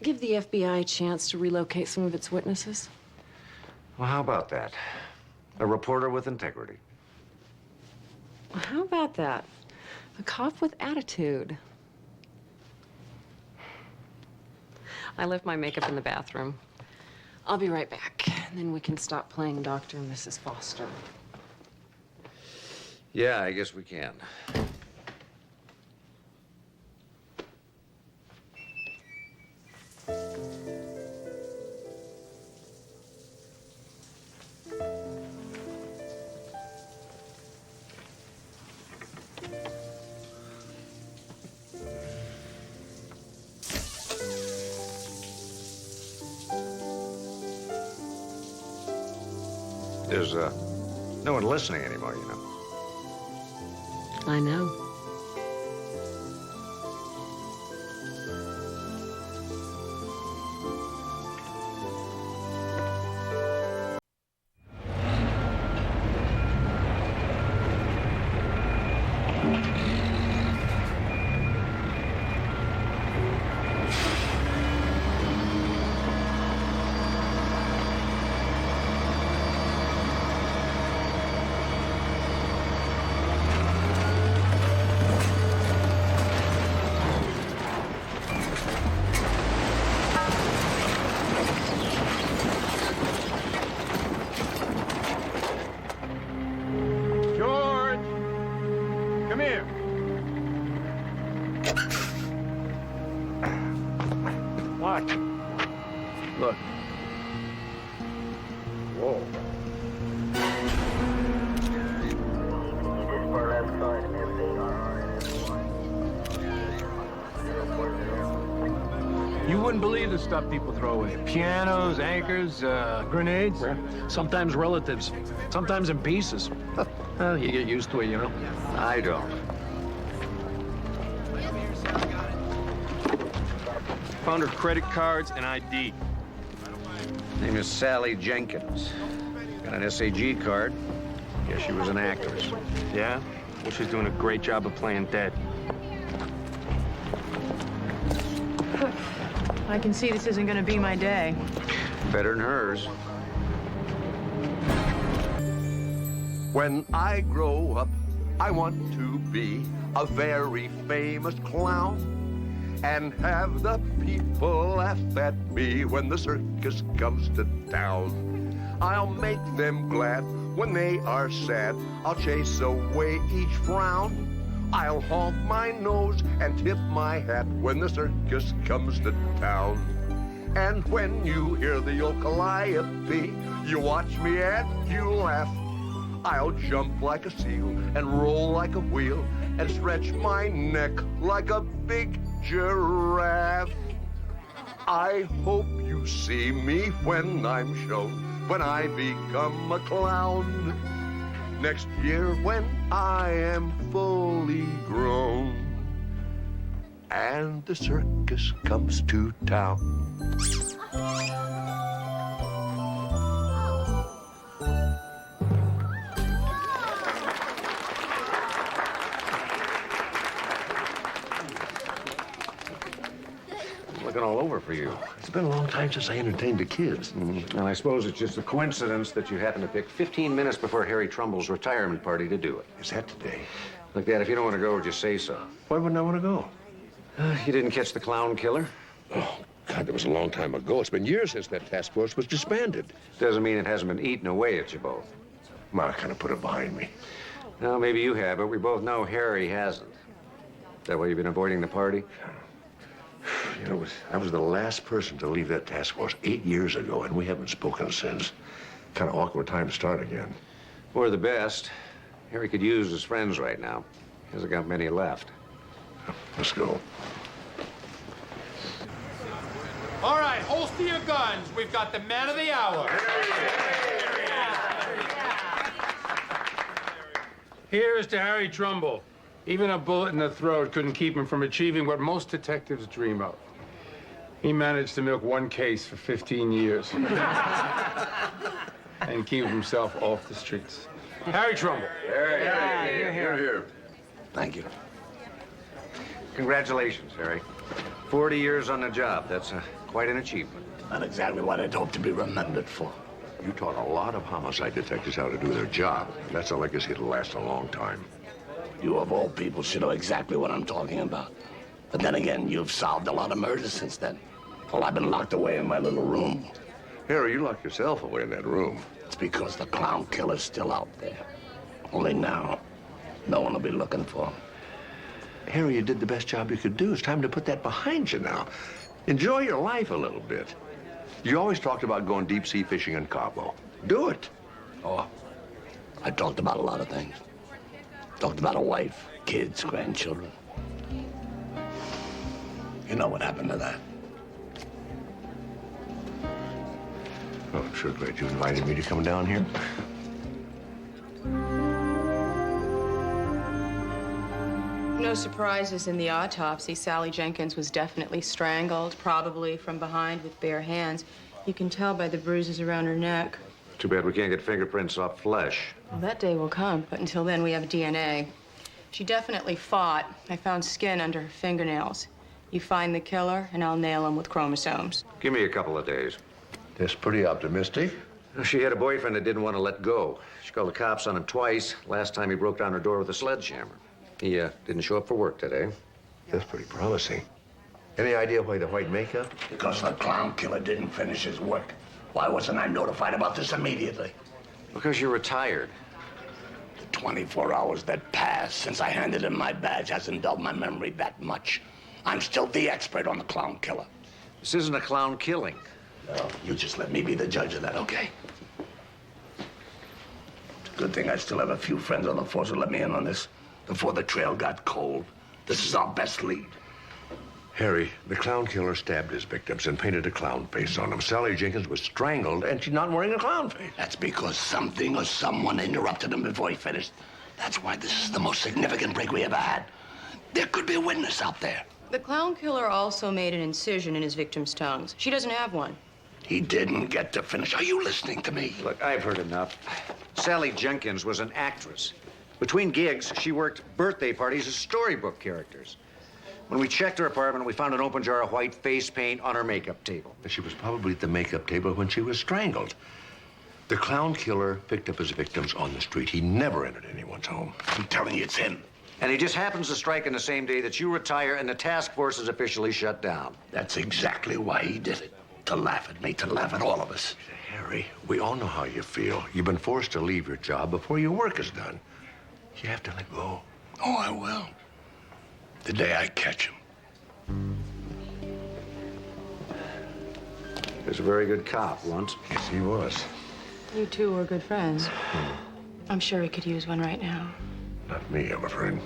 Give the FBI a chance to relocate some of its witnesses. Well, how about that? A reporter with integrity. Well, how about that? A cop with attitude. I left my makeup in the bathroom. I'll be right back, and then we can stop playing Dr. and Mrs. Foster. Yeah, I guess we can. There's no one listening anymore, you know. I know. Look. Whoa. You wouldn't believe the stuff people throw away. Pianos, anchors, grenades. Sometimes relatives, sometimes in pieces. Well, you get used to it, you know. I don't. Found her credit cards and ID. Name is Sally Jenkins. Got an SAG card. Guess she was an actress. Yeah? Well, she's doing a great job of playing dead. I can see this isn't going to be my day. Better than hers. When I grow up, I want to be a very famous clown. and have the people laugh at me when the circus comes to town. I'll make them glad when they are sad. I'll chase away each frown. I'll honk my nose and tip my hat when the circus comes to town. And when you hear the old calliope, you watch me and you laugh. I'll jump like a seal and roll like a wheel and stretch my neck like a big giraffe. I hope you see me when I'm shown, when I become a clown. Next year when I am fully grown and the circus comes to town. Looking all over for you. It's been a long time since I entertained the kids. And I suppose it's just a coincidence that you happen to pick 15 minutes before Harry Trumbull's retirement party to do it. Is that today? Look, Dad, if you don't want to go, just say so. Why wouldn't I want to go? You didn't catch the clown killer? Oh, God, that was a long time ago. It's been years since that task force was disbanded. Doesn't mean it hasn't been eating away at you both. Ma kind of put it behind me. Well, maybe you have, but we both know Harry hasn't. That way you've been avoiding the party? You know, I was the last person to leave that task force 8 years ago, and we haven't spoken since. Kind of awkward time to start again. We're the best. Harry could use his friends right now. He hasn't got many left. Let's go. All right, holster your guns. We've got the man of the hour. Here's to Harry Trumbull. Even a bullet in the throat couldn't keep him from achieving what most detectives dream of. He managed to milk one case for 15 years and keep himself off the streets. Harry Trumbull. You're here. Thank you. Congratulations, Harry. 40 years on the job. That's quite an achievement. Not exactly what I'd hoped to be remembered for. You taught a lot of homicide detectives how to do their job. And that's a legacy that'll last a long time. You, of all people, should know exactly what I'm talking about. But then again, you've solved a lot of murders since then. Well, I've been locked away in my little room. Harry, you locked yourself away in that room. It's because the clown killer's still out there. Only now, no one will be looking for him. Harry, you did the best job you could do. It's time to put that behind you now. Enjoy your life a little bit. You always talked about going deep-sea fishing in Cabo. Do it. Oh, I talked about a lot of things. Talked about a wife, kids, grandchildren. You know what happened to that? Oh, I'm sure glad you invited me to come down here. No surprises in the autopsy. Sally Jenkins was definitely strangled, probably from behind with bare hands. You can tell by the bruises around her neck. Too bad we can't get fingerprints off flesh. Well, that day will come, but until then we have DNA. She definitely fought. I found skin under her fingernails. You find the killer, and I'll nail him with chromosomes. Give me a couple of days. That's pretty optimistic. She had a boyfriend that didn't want to let go. She called the cops on him twice. Last time he broke down her door with a sledgehammer. He didn't show up for work today. That's pretty promising. Any idea why the white makeup? Because the clown killer didn't finish his work. Why wasn't I notified about this immediately? Because you're retired. The 24 hours that passed since I handed in my badge hasn't dulled my memory that much. I'm still the expert on the clown killer. This isn't a clown killing. No, you just let me be the judge of that, okay? It's a good thing I still have a few friends on the force who let me in on this before the trail got cold. This is our best lead. Harry, the clown killer stabbed his victims and painted a clown face on them. Sally Jenkins was strangled, and she's not wearing a clown face. That's because something or someone interrupted him before he finished. That's why this is the most significant break we ever had. There could be a witness out there. The clown killer also made an incision in his victim's tongues. She doesn't have one. He didn't get to finish. Are you listening to me? Look, I've heard enough. Sally Jenkins was an actress. Between gigs, she worked birthday parties as storybook characters. When we checked her apartment, we found an open jar of white face paint on her makeup table. She was probably at the makeup table when she was strangled. The clown killer picked up his victims on the street. He never entered anyone's home. I'm telling you, it's him. And he just happens to strike on the same day that you retire and the task force is officially shut down. That's exactly why he did it. To laugh at me, to laugh at all of us. Harry, we all know how you feel. You've been forced to leave your job before your work is done. You have to let go. Oh, I will. The day I catch him. He was a very good cop once. Yes, he was. You two were good friends. I'm sure he could use one right now. Not me, I'm afraid.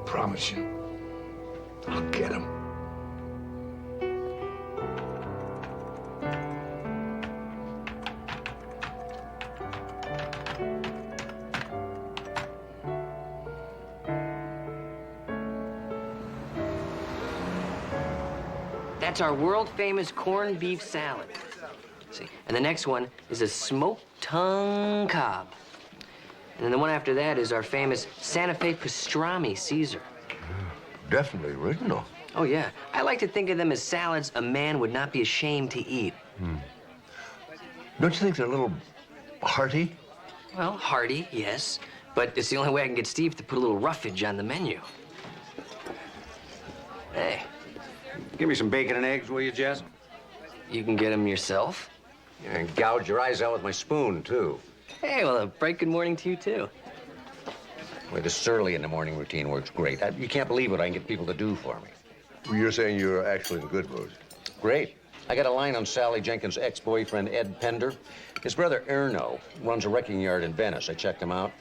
Promise you. I'll get him. That's our world-famous corned beef salad. See, and the next one is a smoked tongue Cobb. And then the one after that is our famous Santa Fe pastrami Caesar. Definitely original. Oh, yeah. I like to think of them as salads a man would not be ashamed to eat. Don't you think they're a little hearty? Well, hearty, yes. But it's the only way I can get Steve to put a little roughage on the menu. Hey. Give me some bacon and eggs, will you, Jess? You can get them yourself. Yeah, and gouge your eyes out with my spoon, too. Hey, well, a bright good morning to you, too. Well, this Surly in the morning routine works great. You can't believe what I can get people to do for me. You're saying you're actually in a good mood? Great. I got a line on Sally Jenkins' ex-boyfriend, Ed Pender. His brother, Erno, runs a wrecking yard in Venice. I checked him out.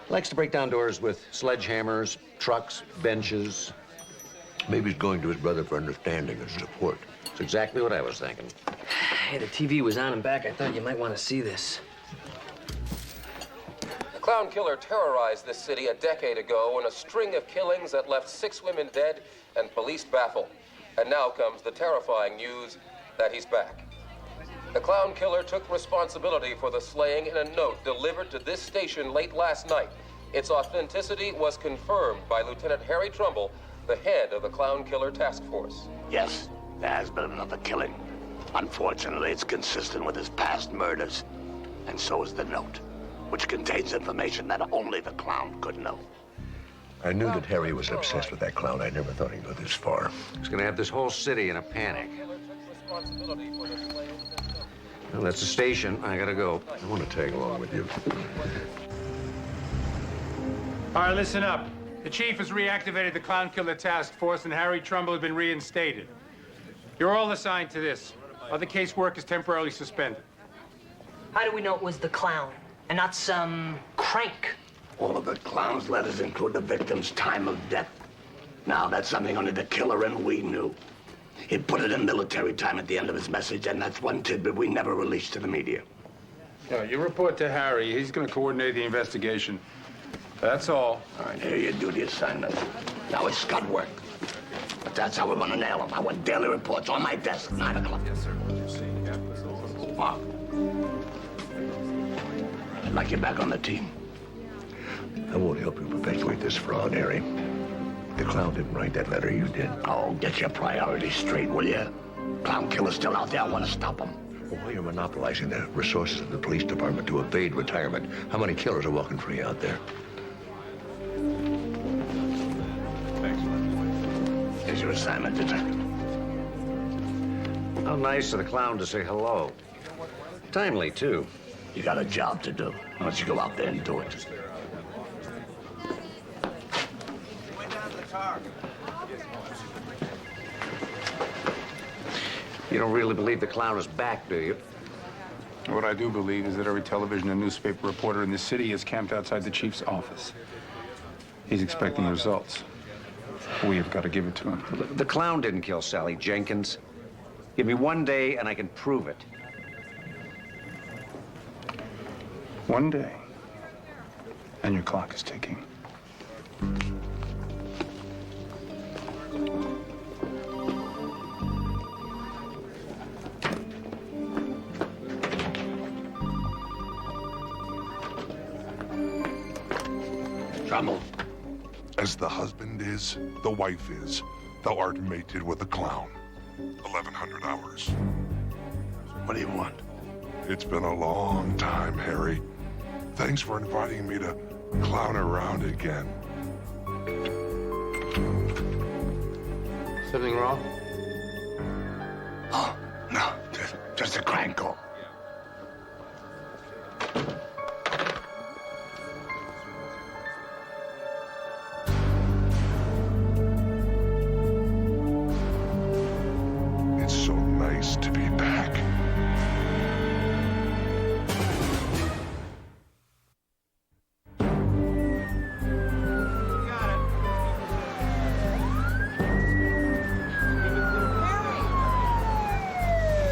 Likes to break down doors with sledgehammers, trucks, benches. Maybe he's going to his brother for understanding and support. That's exactly what I was thinking. Hey, the TV was on and back. I thought you might want to see this. The clown killer terrorized this city a decade ago in a string of killings that left 6 women dead and police baffled. And now comes the terrifying news that he's back. The clown killer took responsibility for the slaying in a note delivered to this station late last night. Its authenticity was confirmed by Lieutenant Harry Trumbull, the head of the Clown Killer Task Force. Yes, there has been another killing. Unfortunately, it's consistent with his past murders. And so is the note, which contains information that only the clown could know. I knew that Harry was obsessed with that clown. I never thought he'd go this far. He's gonna have this whole city in a panic. Well, that's the station. I gotta go. I want to tag along with you. All right, listen up. The chief has reactivated the Clown Killer Task Force, and Harry Trumbull has been reinstated. You're all assigned to this. Other casework is temporarily suspended. How do we know it was the clown and not some crank? All of the clown's letters include the victim's time of death. Now, that's something only the killer and we knew. He put it in military time at the end of his message, and that's one tidbit we never released to the media. Yeah, you report to Harry. He's going to coordinate the investigation. That's all. All right, here you do the assignment. Now it's scud work. But that's how we're gonna nail him. I want daily reports on my desk, 9 o'clock. Yes, sir. Mark. I'd like you back on the team. I won't help you perpetuate this fraud, Harry. The clown didn't write that letter, you did. Oh, get your priorities straight, will you? Clown killer's still out there. I want to stop him. Well, while you're monopolizing the resources of the police department to evade retirement, how many killers are walking free out there? There's your assignment, Detective. How nice of the clown to say hello. Timely, too. You got a job to do. Why don't you go out there and do it? You don't really believe the clown is back, do you? What I do believe is that every television and newspaper reporter in the city is camped outside the chief's office. He's expecting results. We have got to give it to him. The clown didn't kill Sally Jenkins. Give me 1 day and I can prove it. 1 day, and your clock is ticking. Trumbull. As the husband is, the wife is. Thou art mated with a clown. 1100 hours. What do you want? It's been a long time, Harry. Thanks for inviting me to clown around again. Something wrong? Oh, no. Just a crank call. It's so nice to be back.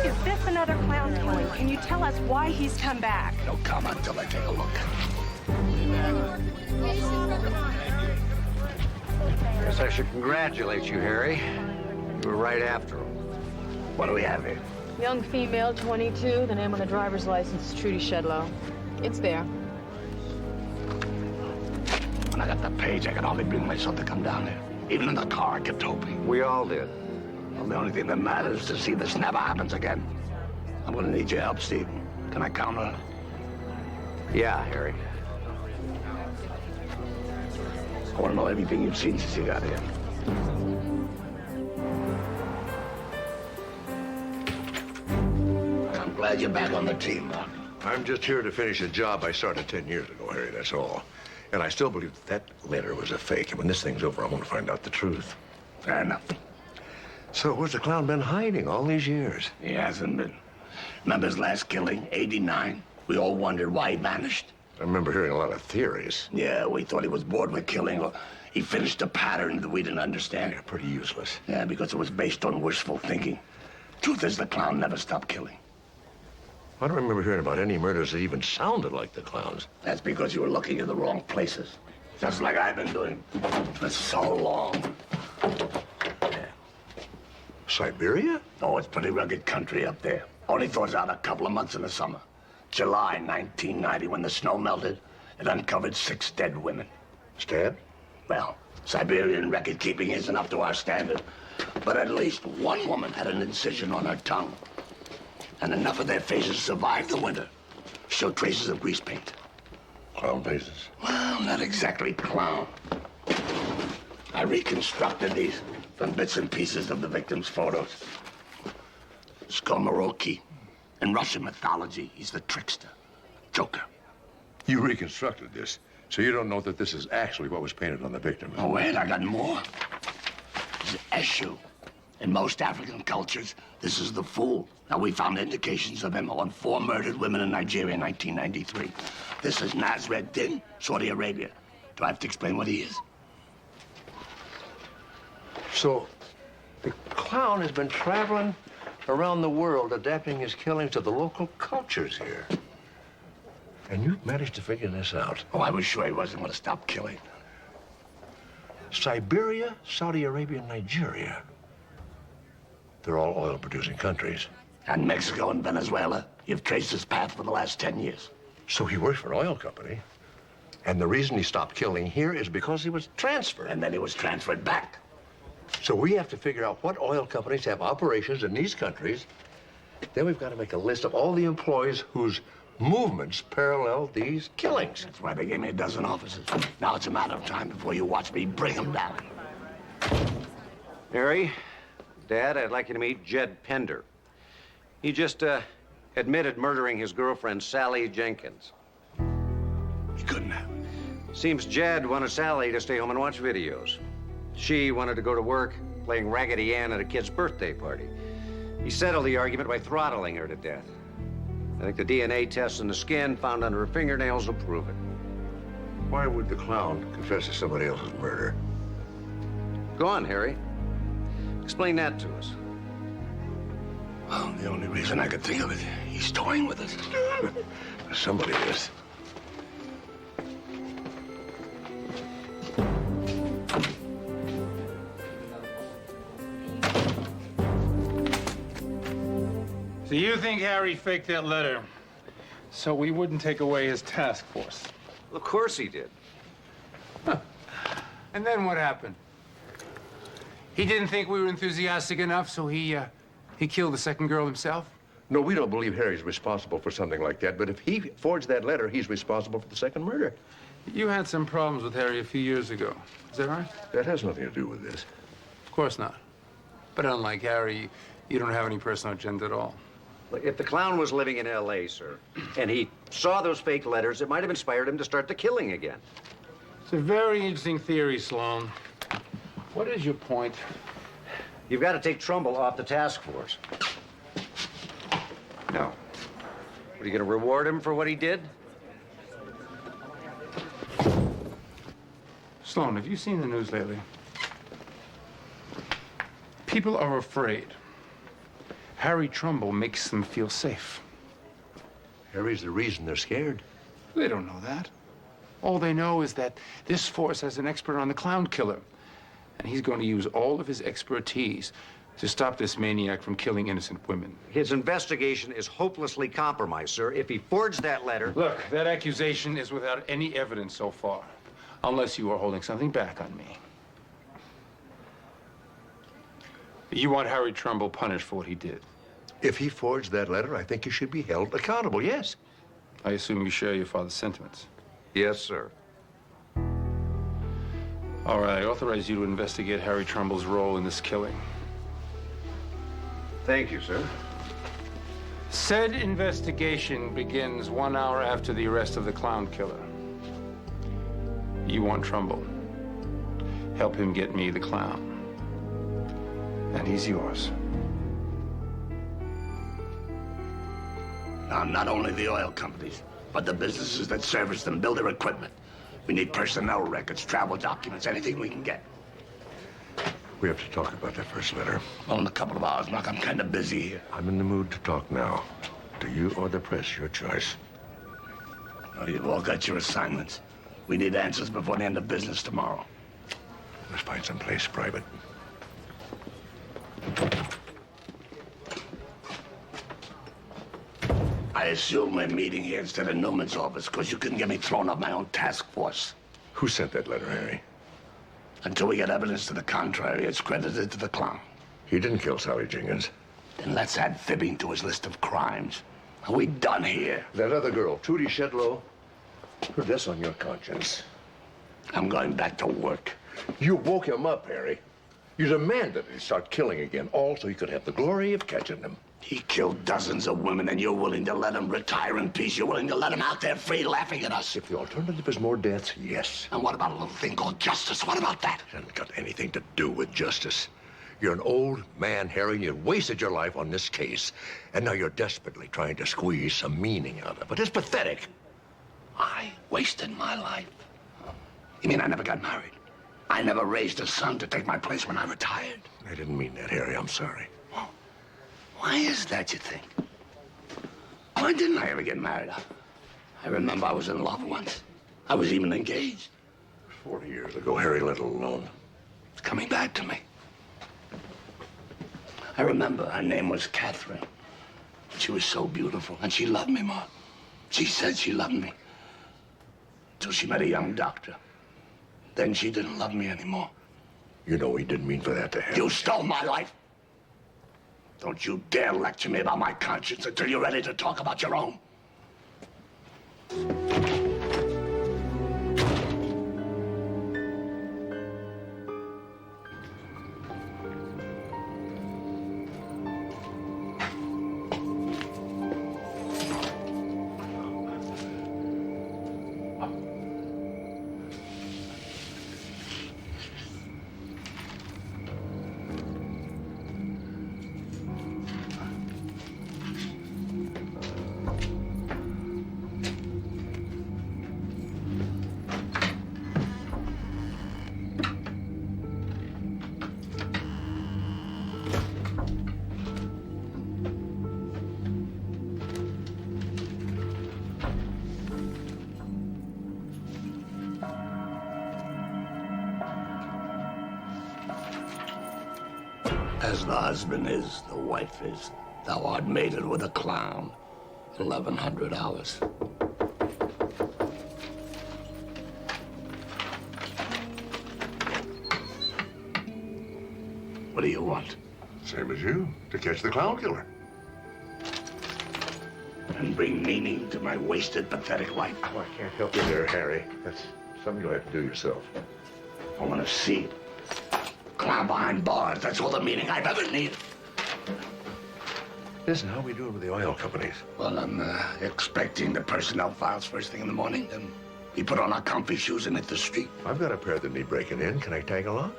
Is this another clown killing? Can you tell us why he's come back? No comment until I take a look. Guess I should congratulate you, Harry. You were right after him. What do we have here? Young female, 22. The name on the driver's license is Trudy Shedlow. It's there. When I got the page, I could hardly bring myself to come down there. Even in the car, I kept hoping. We all did. Well, the only thing that matters is to see this never happens again. I'm gonna need your help, Stephen. Can I count on it? Yeah, Harry. I want to know everything you've seen since you got here. I'm glad you're back on the team, Mark. I'm just here to finish a job I started 10 years ago, Harry, that's all. And I still believe that letter was a fake. And when this thing's over, I want to find out the truth. Fair enough. So where's the clown been hiding all these years? He hasn't been. Remember his last killing, 89? We all wondered why he vanished. I remember hearing a lot of theories. Yeah, we thought he was bored with killing, or he finished a pattern that we didn't understand. Yeah, pretty useless. Yeah, because it was based on wishful thinking. Truth is, the clown never stopped killing. I don't remember hearing about any murders that even sounded like the clown's. That's because you were looking in the wrong places. Just like I've been doing for so long. Yeah. Siberia? Oh, it's pretty rugged country up there. Only thaws out a couple of months in the summer. July 1990, when the snow melted, it uncovered 6 dead women. Stabbed? Well, Siberian record keeping isn't up to our standard. But at least one woman had an incision on her tongue. And enough of their faces survived the winter. Show traces of grease paint. Clown faces? Well, not exactly clown. I reconstructed these from bits and pieces of the victims' photos. Skomoroki. In Russian mythology, he's the trickster, Joker. You reconstructed this, so you don't know that this is actually what was painted on the victim. Oh, wait, I got more. It's Eshu. In most African cultures, this is the fool. Now, we found indications of him on 4 murdered women in Nigeria in 1993. This is Nasred Din, Saudi Arabia. Do I have to explain what he is? So, the clown has been traveling around the world, adapting his killings to the local cultures here. And you've managed to figure this out. Oh, I was sure he wasn't going to stop killing. Siberia, Saudi Arabia, and Nigeria. They're all oil-producing countries. And Mexico and Venezuela. You've traced his path for the last 10 years. So he works for an oil company. And the reason he stopped killing here is because he was transferred. And then he was transferred back. So we have to figure out what oil companies have operations in these countries. Then we've got to make a list of all the employees whose movements parallel these killings. That's why they gave me a dozen officers. Now it's a matter of time before you watch me bring them down. Harry, Dad, I'd like you to meet Jed Pender. He just admitted murdering his girlfriend, Sally Jenkins. He couldn't have. Seems Jed wanted Sally to stay home and watch videos. She wanted to go to work playing Raggedy Ann at a kid's birthday party. He settled the argument by throttling her to death. I think the DNA tests in the skin found under her fingernails will prove it. Why would the clown confess to somebody else's murder? Go on, Harry. Explain that to us. Well, the only reason I could think of it, he's toying with us. Somebody is. So you think Harry faked that letter so we wouldn't take away his task force? Well, of course he did. And then what happened? He didn't think we were enthusiastic enough, so he killed the second girl himself? No, we don't believe Harry's responsible for something like that, but if he forged that letter, he's responsible for the second murder. You had some problems with Harry a few years ago. Is that right? That has nothing to do with this. Of course not. But unlike Harry, you don't have any personal agenda at all. If the clown was living in L.A., sir, and he saw those fake letters, it might have inspired him to start the killing again. It's a very interesting theory, Sloan. What is your point? You've got to take Trumbull off the task force. No. Are you going to reward him for what he did? Sloan, have you seen the news lately? People are afraid. Harry Trumbull makes them feel safe. Harry's the reason they're scared. They don't know that. All they know is that this force has an expert on the clown killer. And he's going to use all of his expertise to stop this maniac from killing innocent women. His investigation is hopelessly compromised, sir. If he forged that letter... Look, that accusation is without any evidence so far. Unless you are holding something back on me. You want Harry Trumbull punished for what he did? If he forged that letter, I think he should be held accountable, yes. I assume you share your father's sentiments. Yes, sir. All right, I authorize you to investigate Harry Trumbull's role in this killing. Thank you, sir. Said investigation begins 1 hour after the arrest of the clown killer. You want Trumbull. Help him get me the clown. And he's yours. Now, not only the oil companies, but the businesses that service them, build their equipment. We need personnel records, travel documents, anything we can get. We have to talk about that first letter. Well, in a couple of hours, Mark, I'm kind of busy here. I'm in the mood to talk now. To you or the press, your choice. Oh, you've all got your assignments. We need answers before the end of business tomorrow. Let's find some place private. I assume we're meeting here instead of Newman's office because you couldn't get me thrown off my own task force. Who sent that letter, Harry? Until we get evidence to the contrary, it's credited to the clown. He didn't kill Sally Jenkins. Then let's add fibbing to his list of crimes. Are we done here? That other girl, Trudy Shedlow, put this on your conscience. I'm going back to work. You woke him up, Harry. You demanded he start killing again, all so he could have the glory of catching them. He killed dozens of women, and you're willing to let him retire in peace. You're willing to let him out there free, laughing at us. If the alternative is more deaths, yes. And what about a little thing called justice? What about that? It hasn't got anything to do with justice. You're an old man, Harry, and you wasted your life on this case. And now you're desperately trying to squeeze some meaning out of it. It's pathetic. I wasted my life? You mean I never got married? I never raised a son to take my place when I retired? I didn't mean that, Harry. I'm sorry. Why is that, you think? Why didn't I ever get married? I remember I was in love once. I was even engaged. 40 years ago, Harry, let it alone. It's coming back to me. I remember her name was Catherine. She was so beautiful, and she loved me, Mark. She said she loved me. Till she met a young doctor. Then she didn't love me anymore. You know he didn't mean for that to happen. You stole my life. Don't you dare lecture me about my conscience until you're ready to talk about your own. As the husband is, the wife is. Thou art mated with a clown. 1100 hours. What do you want? Same as you, to catch the clown killer. And bring meaning to my wasted, pathetic life. Oh, I can't help you there, Harry. That's something you'll have to do yourself. I want to see it. Clown behind bars, that's all the meaning I've ever needed. Listen, how are we doing with the oil companies? Well, I'm expecting the personnel files first thing in the morning. Then we put on our comfy shoes and hit the street. I've got a pair that need breaking in. Can I tag along?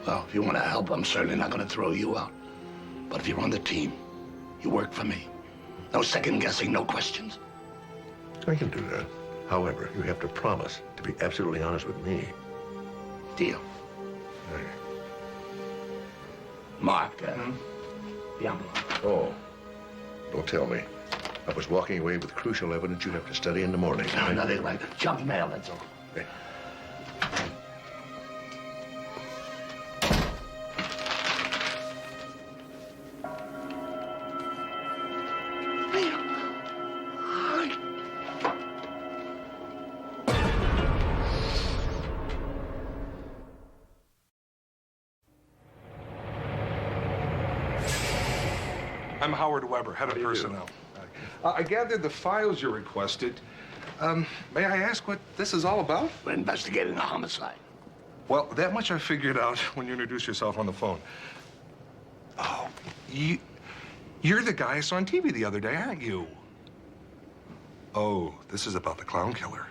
Well, if you want to help, I'm certainly not going to throw you out. But if you're on the team, you work for me. No second guessing, no questions. I can do that. However, you have to promise to be absolutely honest with me. Deal. Right. Mark, the envelope. Oh, don't tell me. I was walking away with crucial evidence you have to study in the morning. No, nothing like that. Junk mail, that's all. Okay. I'm Howard Weber, head of personnel. I gathered the files you requested. May I ask what this is all about? We're investigating a homicide. Well, that much I figured out when you introduced yourself on the phone. Oh, you're the guy I saw on TV the other day, aren't you? Oh, this is about the clown killer.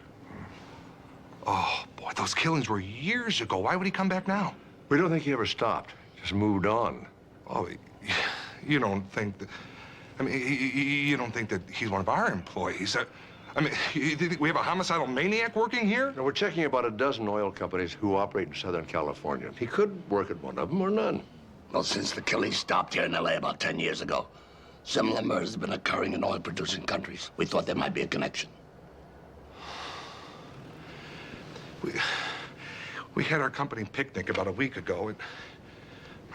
Oh, boy, those killings were years ago. Why would he come back now? We don't think he ever stopped. Just moved on. Oh, you don't think that... I mean, you don't think that he's one of our employees? I mean, you think we have a homicidal maniac working here? No, we're checking about a dozen oil companies who operate in Southern California. He could work at one of them or none. Well, since the killing stopped here in L.A. about 10 years ago, similar murders have been occurring in oil-producing countries. We thought there might be a connection. We had our company picnic about a week ago, and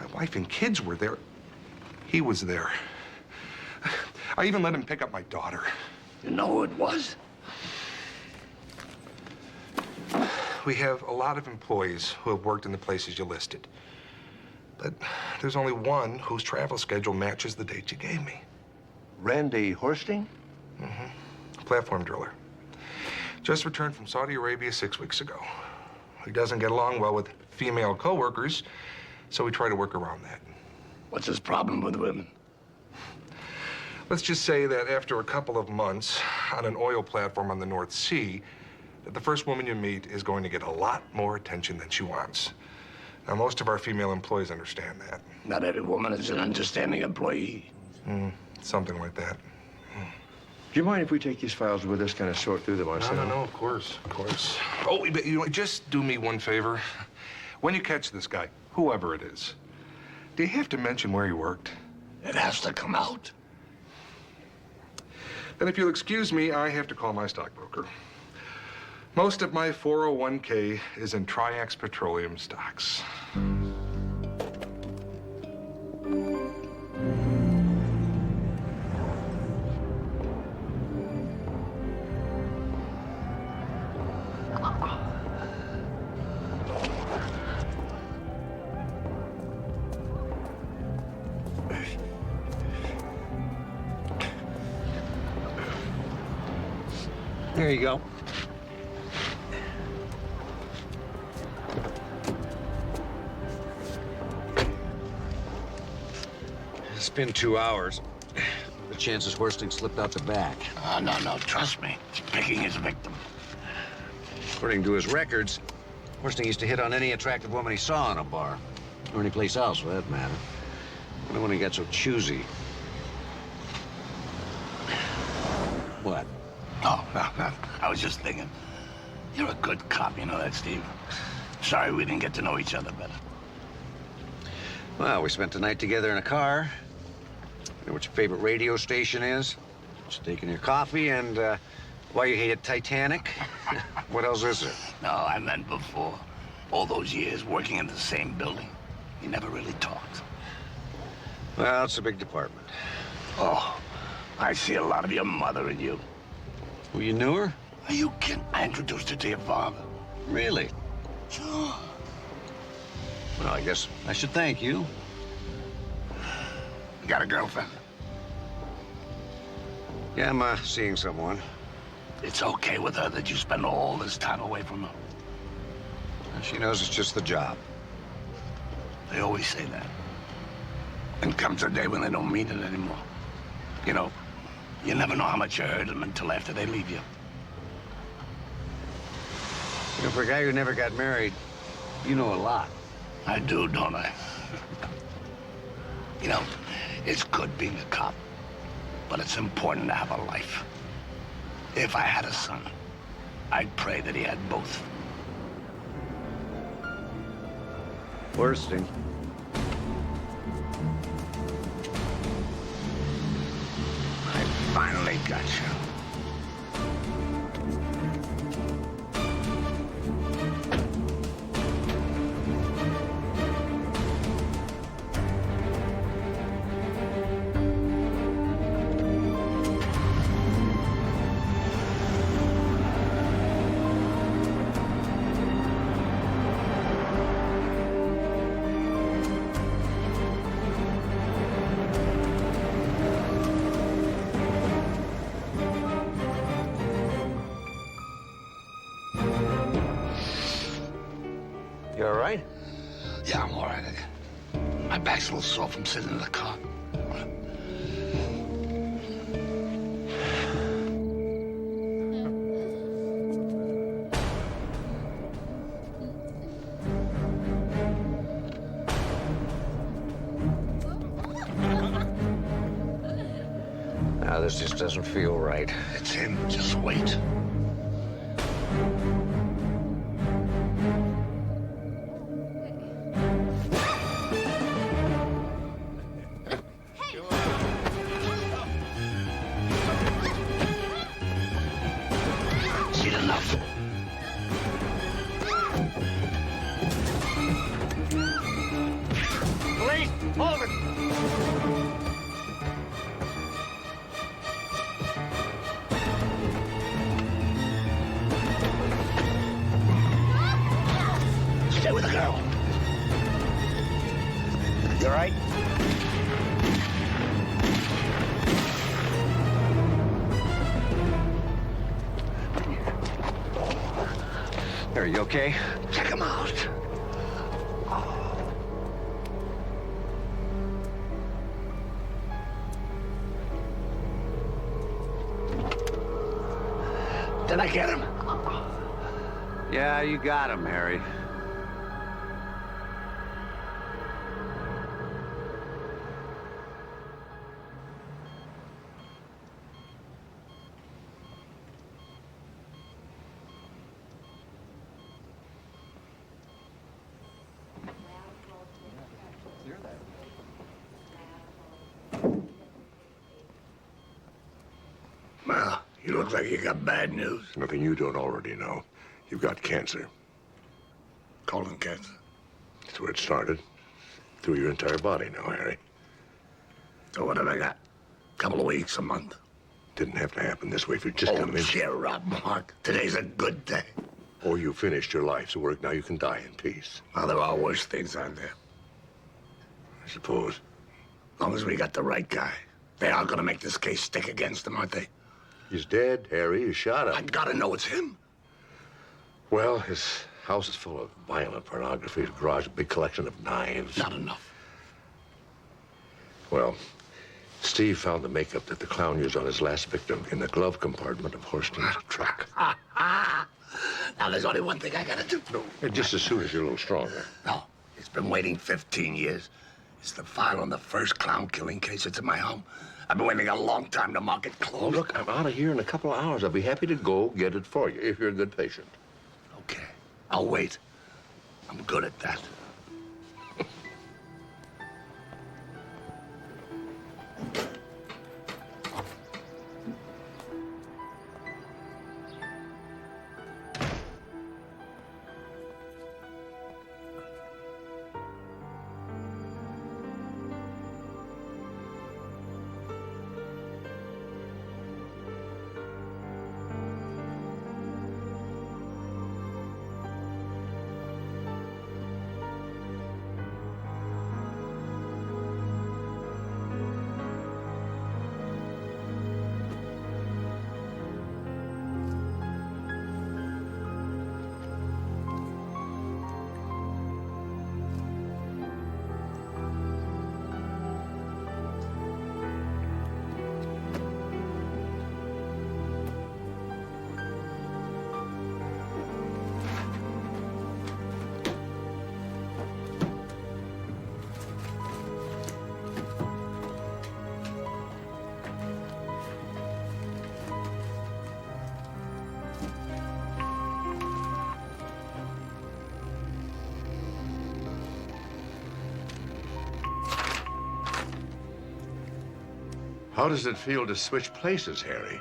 my wife and kids were there. He was there. I even let him pick up my daughter. You know who it was? We have a lot of employees who have worked in the places you listed. But there's only one whose travel schedule matches the date you gave me. Randy Horsting? Mm-hmm. Platform driller. Just returned from Saudi Arabia 6 weeks ago. He doesn't get along well with female coworkers, so we try to work around that. What's his problem with women? Let's just say that after a couple of months on an oil platform on the North Sea, that the first woman you meet is going to get a lot more attention than she wants. Now, most of our female employees understand that. Not every woman is an understanding employee. Something like that. Do you mind if we take these files with us, kind of sort through them ourselves? No, of course, of course. Oh, but you know, just do me one favor. When you catch this guy, whoever it is, do you have to mention where he worked? It has to come out. Then if you'll excuse me, I have to call my stockbroker. Most of my 401k is in Triax Petroleum stocks. There you go. It's been 2 hours. The chances Horsting slipped out the back. No, trust me. He's picking his victim. According to his records, Horsting used to hit on any attractive woman he saw in a bar. Or any place else, for that matter. Only when he got so choosy. What? Oh, no. I was just thinking. You're a good cop, you know that, Steve? Sorry we didn't get to know each other better. Well, we spent the night together in a car. You know what your favorite radio station is? Just taking your coffee and why you hated Titanic. What else is there? No, I meant before. All those years working in the same building. You never really talked. Well, it's a big department. Oh, I see a lot of your mother in you. Well, you knew her? Are you kidding? I introduced her to your father. Really? Sure. Well, I guess I should thank you. You got a girlfriend? Yeah, I'm seeing someone. It's okay with her that you spend all this time away from her. She knows it's just the job. They always say that. And comes a day when they don't mean it anymore. You know, you never know how much you hurt them until after they leave you. You know, for a guy who never got married, you know a lot. I do, don't I? You know, it's good being a cop, but it's important to have a life. If I had a son, I'd pray that he had both. Worstine. I finally got you. You all right? Yeah, I'm all right. My back's a little sore from sitting in the car. Now, this just doesn't feel right. It's him. Just wait. Seen enough. Police, hold it! Stay with the girl. You all right? Are you okay? Check him out. Did I get him? Yeah, you got him, Harry. Well, you look like you got bad news. Nothing you don't already know. You've got cancer. Colon cancer. That's where it started. Through your entire body now, Harry. So what have I got? Couple of weeks, a month? Didn't have to happen this way if you'd just come in. Cheer up, Mark. Today's a good day. Oh, you finished your life's work. Now you can die in peace. Well, there are worse things out there. I suppose. As long as we got the right guy. They are gonna make this case stick against him, aren't they? He's dead, Harry. He's shot up. I gotta know it's him. Well, his house is full of violent pornography. His garage, a big collection of knives. Not enough. Well, Steve found the makeup that the clown used on his last victim in the glove compartment of Horstein's truck. Now, there's only one thing I gotta do. And just as soon as you're a little stronger. No, it's been waiting 15 years. It's the file on the first clown killing case. It's in my home. I've been waiting a long time to mark it closed. Oh, look, I'm out of here in a couple of hours. I'll be happy to go get it for you if you're a good patient. Okay, I'll wait. I'm good at that. How does it feel to switch places, Harry?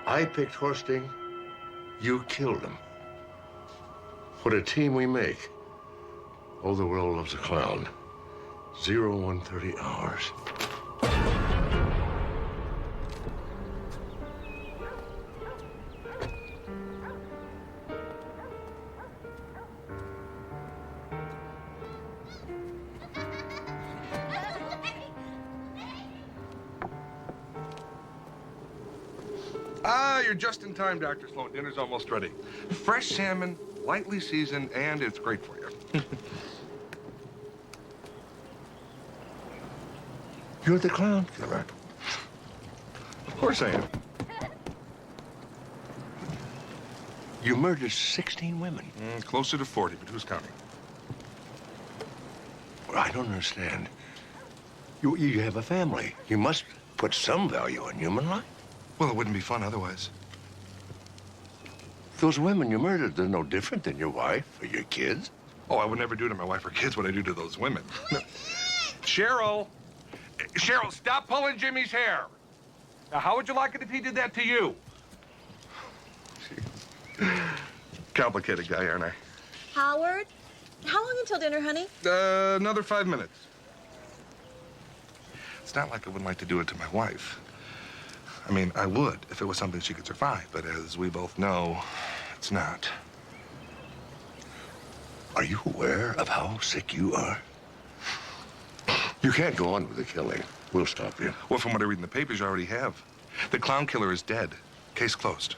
I picked Horsting, you killed him. What a team we make. Oh, the world loves a clown. 0130 hours. Ah, you're just in time, Dr. Sloan. Dinner's almost ready. Fresh salmon, lightly seasoned, and it's great for you. You're the clown killer. Of course I am. You murdered 16 women. Closer to 40, but who's counting? Well, I don't understand. You have a family. You must put some value in human life. Well, it wouldn't be fun otherwise. Those women you murdered, they're no different than your wife or your kids. Oh, I would never do to my wife or kids what I do to those women. No. Cheryl! Cheryl, stop pulling Jimmy's hair. Now, how would you like it if he did that to you? Complicated guy, aren't I? Howard, how long until dinner, honey? Another 5 minutes. It's not like I wouldn't like to do it to my wife. I mean, I would if it was something she could survive, but as we both know, it's not. Are you aware of how sick you are? You can't go on with the killing. We'll stop you. Well, from what I read in the papers, you already have. The clown killer is dead. Case closed.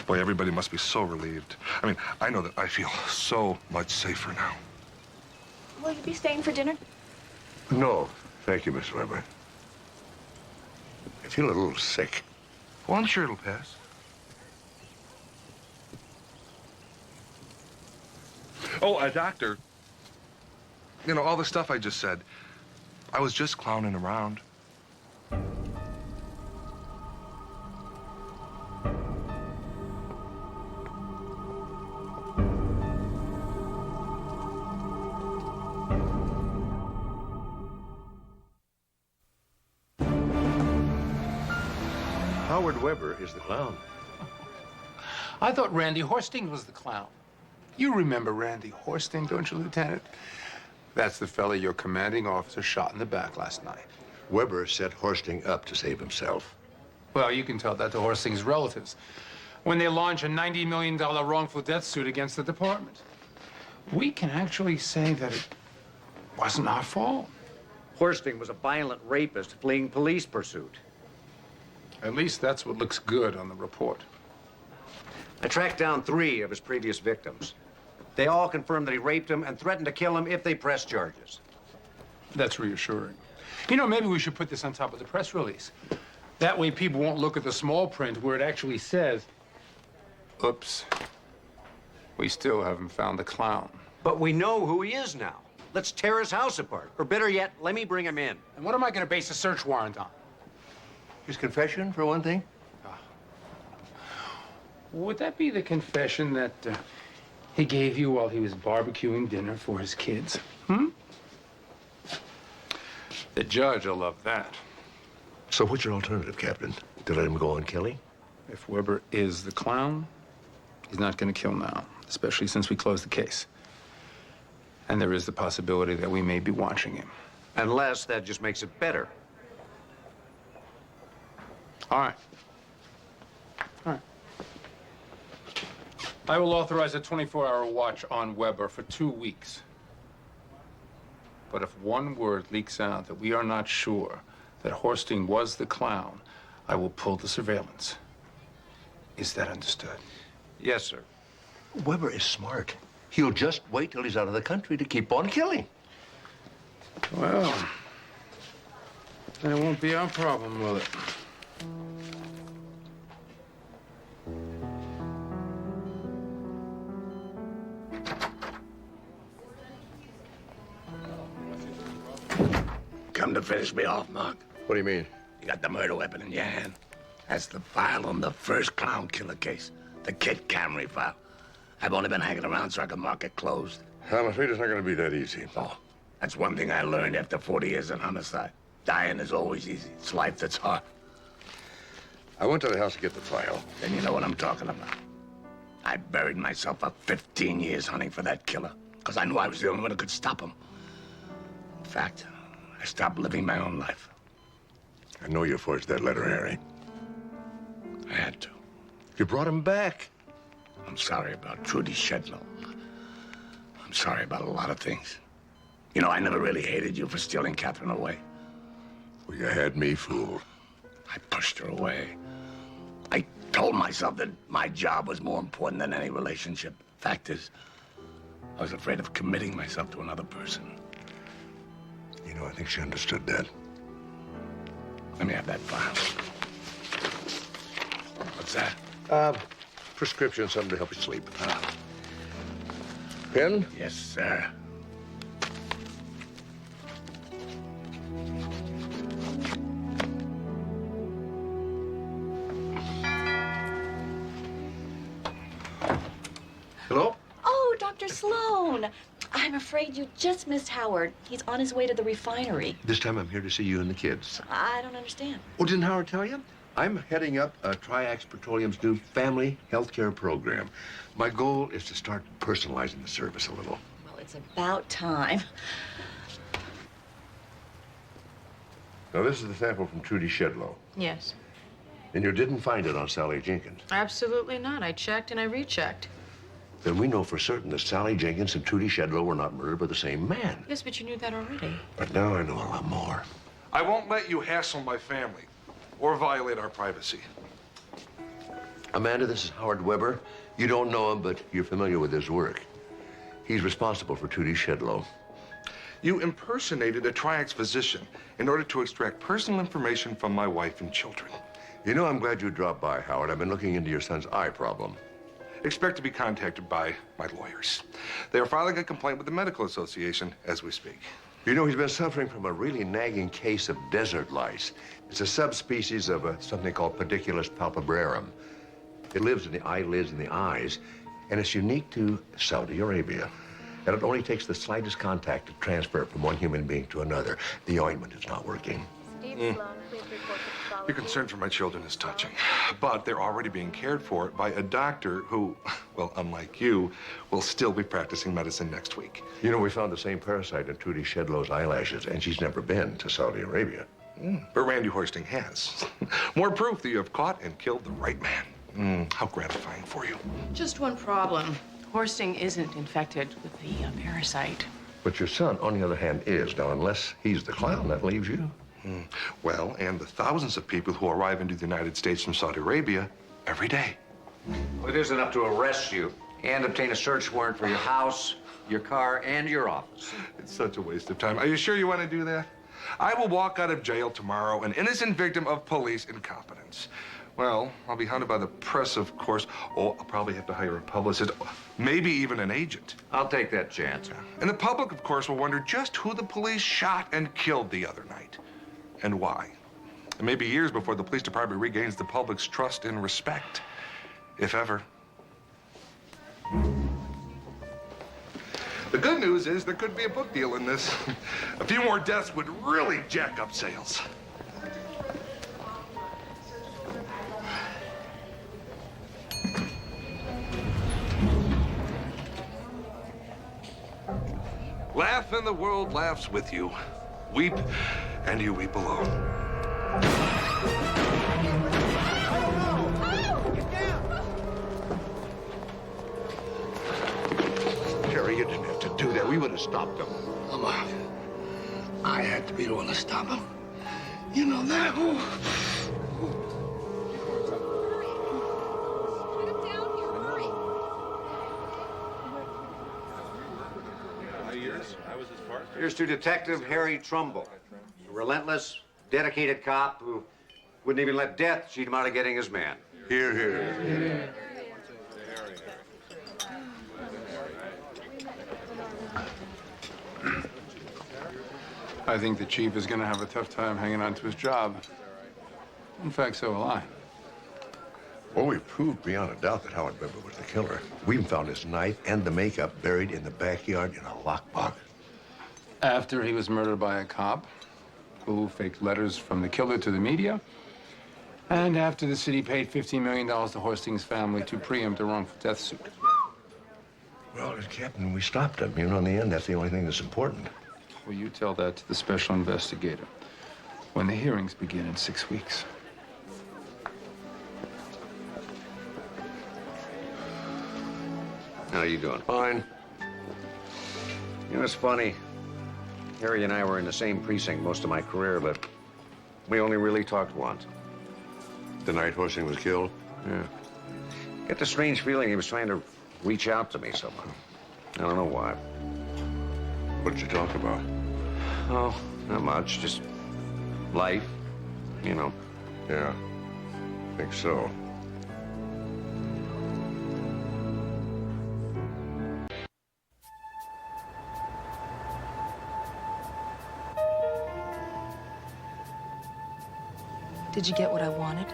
Boy, everybody must be so relieved. I mean, I know that I feel so much safer now. Will you be staying for dinner? No, thank you, Miss Weber. I feel a little sick. Well, I'm sure it'll pass. Oh, doctor. You know, all the stuff I just said, I was just clowning around. Howard Weber is the clown. I thought Randy Horsting was the clown. You remember Randy Horsting, don't you, Lieutenant? That's the fella your commanding officer shot in the back last night. Weber set Horsting up to save himself. Well, you can tell that to Horsting's relatives when they launch a $90 million wrongful death suit against the department. We can actually say that it wasn't our fault. Horsting was a violent rapist fleeing police pursuit. At least that's what looks good on the report. I tracked down 3 of his previous victims. They all confirmed that he raped them and threatened to kill them if they pressed charges. That's reassuring. You know, maybe we should put this on top of the press release. That way people won't look at the small print where it actually says, oops, we still haven't found the clown. But we know who he is now. Let's tear his house apart. Or better yet, let me bring him in. And what am I going to base a search warrant on? His confession, for one thing? Would that be the confession that he gave you while he was barbecuing dinner for his kids? The judge will love that. So what's your alternative, Captain? To let him go on killing? If Weber is the clown, he's not going to kill now, especially since we closed the case. And there is the possibility that we may be watching him. Unless that just makes it better. All right. All right. I will authorize a 24-hour watch on Weber for 2 weeks. But if one word leaks out that we are not sure that Horsting was the clown, I will pull the surveillance. Is that understood? Yes, sir. Weber is smart. He'll just wait till he's out of the country to keep on killing. Well, that won't be our problem, will it? Come to finish me off, Mark. What do you mean? You got the murder weapon in your hand. That's the file on the first clown killer case, the Kit Camry file. I've only been hanging around so I can mark it closed. I'm afraid it's not going to be that easy. Oh, that's one thing I learned after 40 years in homicide. Dying is always easy. It's life that's hard. I went to the house to get the file. Then you know what I'm talking about. I buried myself for 15 years hunting for that killer, because I knew I was the only one who could stop him. In fact, I stopped living my own life. I know you forged that letter, Harry. I had to. You brought him back. I'm sorry about Trudy Shedlow. I'm sorry about a lot of things. You know, I never really hated you for stealing Catherine away. Well, you had me fooled. I pushed her away. I told myself that my job was more important than any relationship. Fact is, I was afraid of committing myself to another person. You know, I think she understood that. Let me have that file. What's that? Prescription, something to help you sleep. Pen? Yes, sir. Hello? Oh, Dr. Sloan. I'm afraid you just missed Howard. He's on his way to the refinery. This time I'm here to see you and the kids. I don't understand. Oh, didn't Howard tell you? I'm heading up Triax Petroleum's new family healthcare program. My goal is to start personalizing the service a little. Well, it's about time. Now, this is the sample from Trudy Shedlow. Yes. And you didn't find it on Sally Jenkins. Absolutely not. I checked and I rechecked. Then we know for certain that Sally Jenkins and Trudy Shedlow were not murdered by the same man. Yes, but you knew that already. But now I know a lot more. I won't let you hassle my family or violate our privacy. Amanda, this is Howard Weber. You don't know him, but you're familiar with his work. He's responsible for Trudy Shedlow. You impersonated a Triax physician in order to extract personal information from my wife and children. You know, I'm glad you dropped by, Howard. I've been looking into your son's eye problem. Expect to be contacted by my lawyers. They are filing a complaint with the Medical Association as we speak. You know, he's been suffering from a really nagging case of desert lice. It's a subspecies of something called Pediculus palpebrarum. It lives in the eyelids and the eyes, and it's unique to Saudi Arabia. And it only takes the slightest contact to transfer it from one human being to another. The ointment is not working. Your concern for my children is touching, but they're already being cared for by a doctor who, well, unlike you, will still be practicing medicine next week. You know, we found the same parasite in Trudy Shedlow's eyelashes, and she's never been to Saudi Arabia. But Randy Horsting has. More proof that you have caught and killed the right man. How gratifying for you. Just one problem. Horsting isn't infected with the parasite. But your son, on the other hand, is. Now, unless he's the clown, that leaves you. Well, and the thousands of people who arrive into the United States from Saudi Arabia every day. Well, it isn't enough to arrest you and obtain a search warrant for your house, your car, and your office. It's such a waste of time. Are you sure you want to do that? I will walk out of jail tomorrow, an innocent victim of police incompetence. Well, I'll be hunted by the press, of course. Oh, I'll probably have to hire a publicist, maybe even an agent. I'll take that chance. And the public, of course, will wonder just who the police shot and killed the other night. And why. It may be years before the police department regains the public's trust and respect, if ever. The good news is there could be a book deal in this. A few more deaths would really jack up sales. Laugh and the world laughs with you. Weep and you weep alone. Harry, you didn't have to do that. We would have stopped them. Lamar, I had to be the one to stop him. You know that. Here's to Detective Harry Trumbull, a relentless, dedicated cop who wouldn't even let death cheat him out of getting his man. Here, here. I think the chief is going to have a tough time hanging on to his job. In fact, so will I. Well, we've proved beyond a doubt that Howard Weber was the killer. We even found his knife and the makeup buried in the backyard in a lockbox. After he was murdered by a cop? who faked letters from the killer to the media. And after the city paid $15 million to Horsting's family to preempt a wrongful death suit. Well, Captain, we stopped him. You know, in the end, that's the only thing that's important. Well, you tell that to the special investigator when the hearings begin in 6 weeks. How you doing? Fine. You know, it's funny. Harry and I were in the same precinct most of my career, but we only really talked once. The night Horsting was killed? Yeah. Get the strange feeling he was trying to reach out to me somehow. I don't know why. What did you talk about? Oh, not much. Just life, you know. Yeah, I think so. Did you get what I wanted?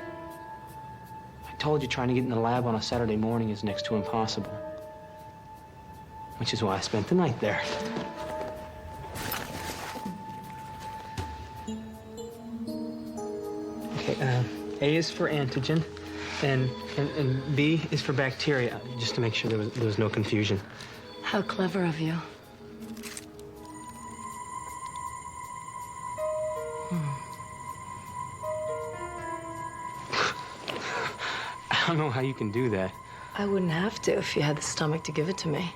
I told you trying to get in the lab on a Saturday morning is next to impossible. Which is why I spent the night there. Okay, A is for antigen, and B is for bacteria, just to make sure there was no confusion. How clever of you. I don't know how you can do that. I wouldn't have to if you had the stomach to give it to me.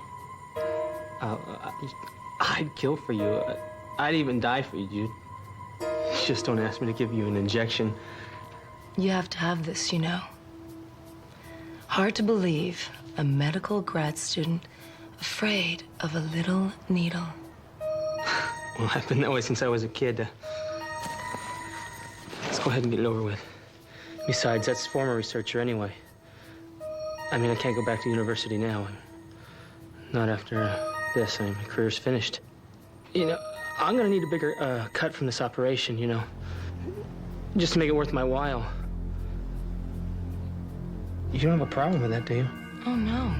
I'd kill for you. I'd even die for you, Jude. Just don't ask me to give you an injection. You have to have this, you know. Hard to believe, a medical grad student afraid of a little needle. Well, I've been that way since I was a kid. Let's go ahead and get it over with. Besides, that's former researcher anyway. I mean, I can't go back to university now. Not after this. I mean, my career's finished. You know, I'm gonna need a bigger cut from this operation, you know. Just to make it worth my while. You don't have a problem with that, do you? Oh, no.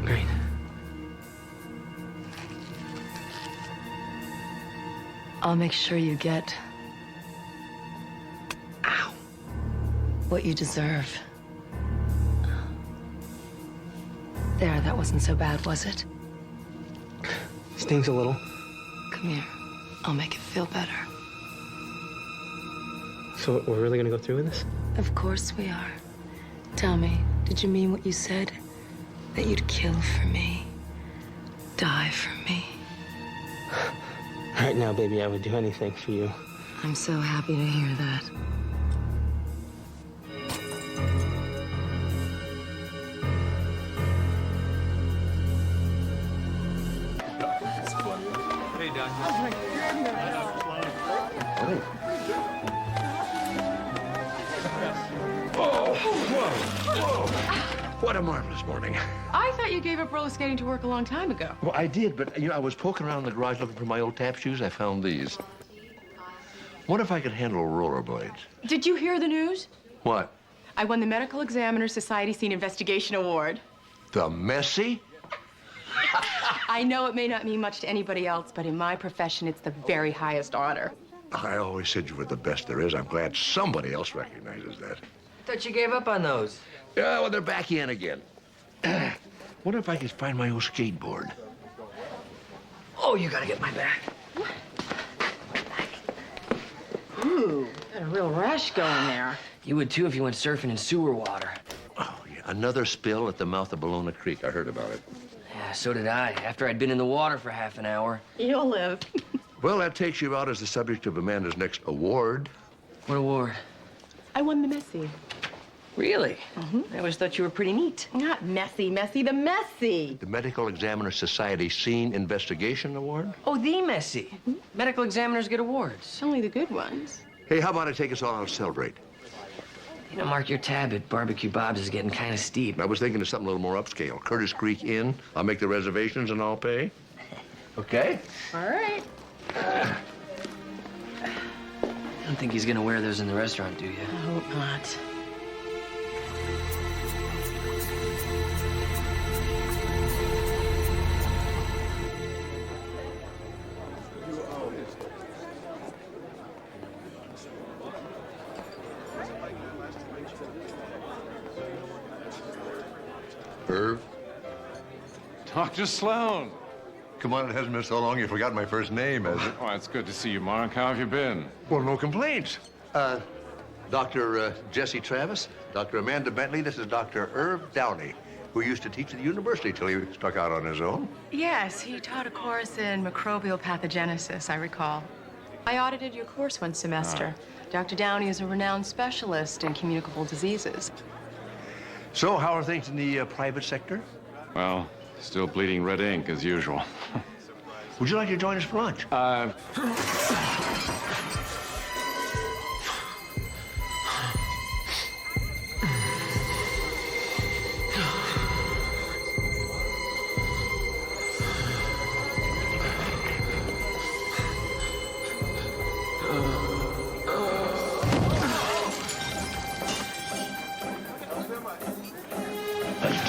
Great. I'll make sure you get... Ow. What you deserve. There, that wasn't so bad, was it? Stings a little. Come here. I'll make it feel better. So we're really gonna go through with this? Of course we are. Tell me, did you mean what you said? That you'd kill for me? Die for me? Right now, baby, I would do anything for you. I'm so happy to hear that. Hey, Doc. What a marvelous morning. I thought you gave up roller skating to work a long time ago. Well, I did, but, you know, I was poking around in the garage looking for my old tap shoes. I found these. What if I could handle rollerblades? Did you hear the news? What? I won the Medical Examiner Society Scene Investigation Award. The Messy? I know it may not mean much to anybody else, but in my profession, it's the very highest honor. I always said you were the best there is. I'm glad somebody else recognizes that. Thought you gave up on those. Yeah, well, they're back in again. Wonder if I could find my old skateboard. Oh, you gotta get my back. Ooh, got a real rash going there. You would too if you went surfing in sewer water. Oh, yeah. Another spill at the mouth of Bologna Creek. I heard about it. Yeah, so did I, after I'd been in the water for half an hour. You'll live. Well, that takes you out as the subject of Amanda's next award. What award? I won the Messy. Really? I always thought you were pretty neat. Not messy, the Messy. The Medical Examiner Society Scene Investigation Award? Oh, the Messy. Medical examiners get awards. Only the good ones. Hey, how about I take us all out to celebrate? You know, Mark, your tab at Barbecue Bob's is getting kind of steep. I was thinking of something a little more upscale. Curtis Creek Inn. I'll make the reservations and I'll pay. Okay? All right. I don't think he's gonna wear those in the restaurant, do you? I hope not. Irv? Dr. Sloan. Come on, it hasn't been so long you forgot my first name, has it? Oh, it's good to see you, Mark. How have you been? Well, no complaints. Dr. Jesse Travis, Dr. Amanda Bentley, this is Dr. Irv Downey, who used to teach at the university till he struck out on his own. Yes, he taught a course in microbial pathogenesis, I recall. I audited your course one semester. Dr. Downey is a renowned specialist in communicable diseases. So, how are things in the private sector? Well, still bleeding red ink as usual. Would you like to join us for lunch?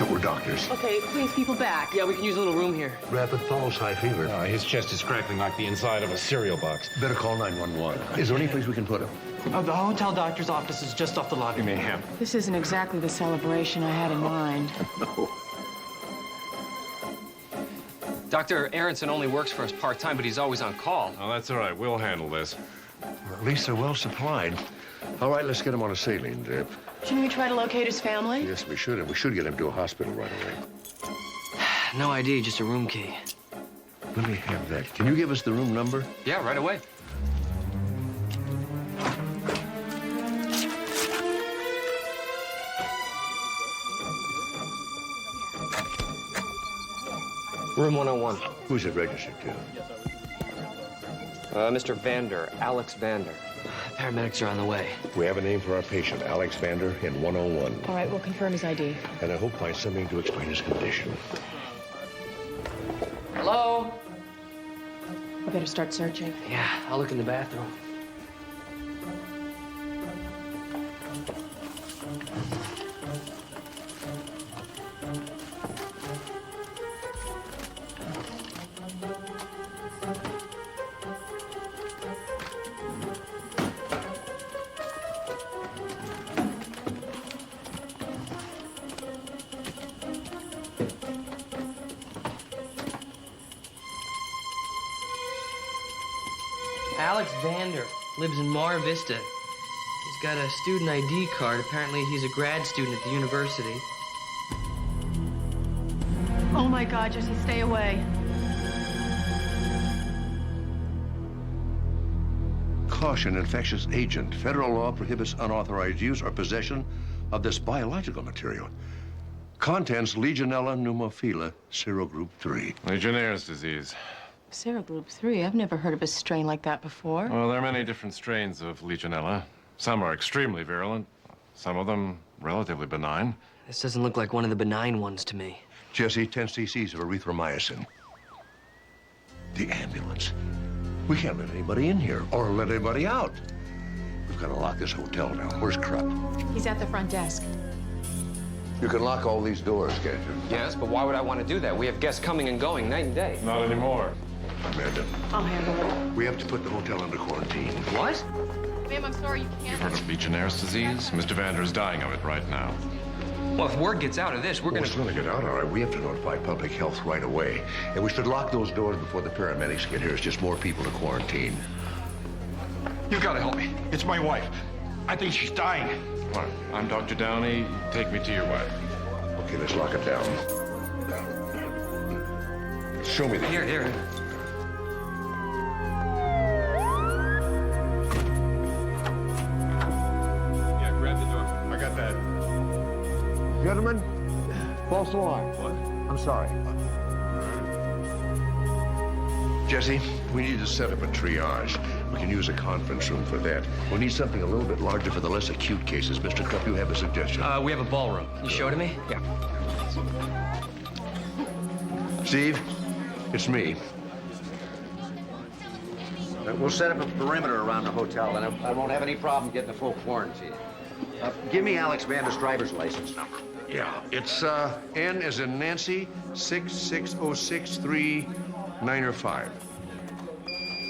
We're doctors. Okay, please, people back. Yeah, we can use a little room here. Rapid pulse, high fever. His chest is crackling like the inside of a cereal box. Better call 911. Is there any place we can put him? The hotel doctor's office is just off the lobby. Mayhem. This isn't exactly the celebration I had in mind. No. Dr. Aronson only works for us part-time, but he's always on call. Oh, that's all right. We'll handle this. Well, at least they're well supplied. All right, let's get him on a saline drip. Shouldn't we try to locate his family? Yes, we should, and we should get him to a hospital right away. No ID, just a room key. Let me have that. Can you give us the room number? Yeah, right away. Room 101. Who's it registered to? Mr. Vander, Alex Vander. Paramedics are on the way. We have a name for our patient, Alex Vander, in 101. All right, we'll confirm his ID. And I hope find something to explain his condition. Hello? We better start searching. Yeah, I'll look in the bathroom. Alex Vander lives in Mar Vista. He's got a student ID card. Apparently, he's a grad student at the university. Oh my God, Jesse, stay away. Caution, infectious agent. Federal law prohibits unauthorized use or possession of this biological material. Contents Legionella pneumophila, serogroup 3. Legionnaire's disease. Serogroup 3? I've never heard of a strain like that before. Well, there are many different strains of Legionella. Some are extremely virulent, some of them relatively benign. This doesn't look like one of the benign ones to me. Jesse, 10 cc's of erythromycin. The ambulance. We can't let anybody in here or let anybody out. We've got to lock this hotel down. Where's Krupp? He's at the front desk. You can lock all these doors, can't you? Yes, but why would I want to do that? We have guests coming and going night and day. Not anymore. Amanda, I'll handle it. we have to put the hotel under quarantine. What? Ma'am, I'm sorry, you can't. Heard of Legionnaire's disease? Mr. Vander is dying of it right now. Well, if word gets out of this, we're Well, it's going to get out, all right. We have to notify public health right away. And we should lock those doors before the paramedics get here. It's just more people to quarantine. You gotta help me. It's my wife. I think she's dying. All right, I'm Dr. Downey. Take me to your wife. Okay, let's lock it down. Show me the... Here. Yeah, grab the door. I got that. Gentlemen, false alarm. What? I'm sorry. Jesse, we need to set up a triage. We can use a conference room for that. We'll need something a little bit larger for the less acute cases. Mr. Krupp, you have a suggestion? We have a ballroom. You show it to me? Yeah. Steve, it's me. We'll set up a perimeter around the hotel, and I won't have any problem getting a full quarantine. Give me Alex Vander's driver's license number. Yeah, it's N as in Nancy, 66063-905.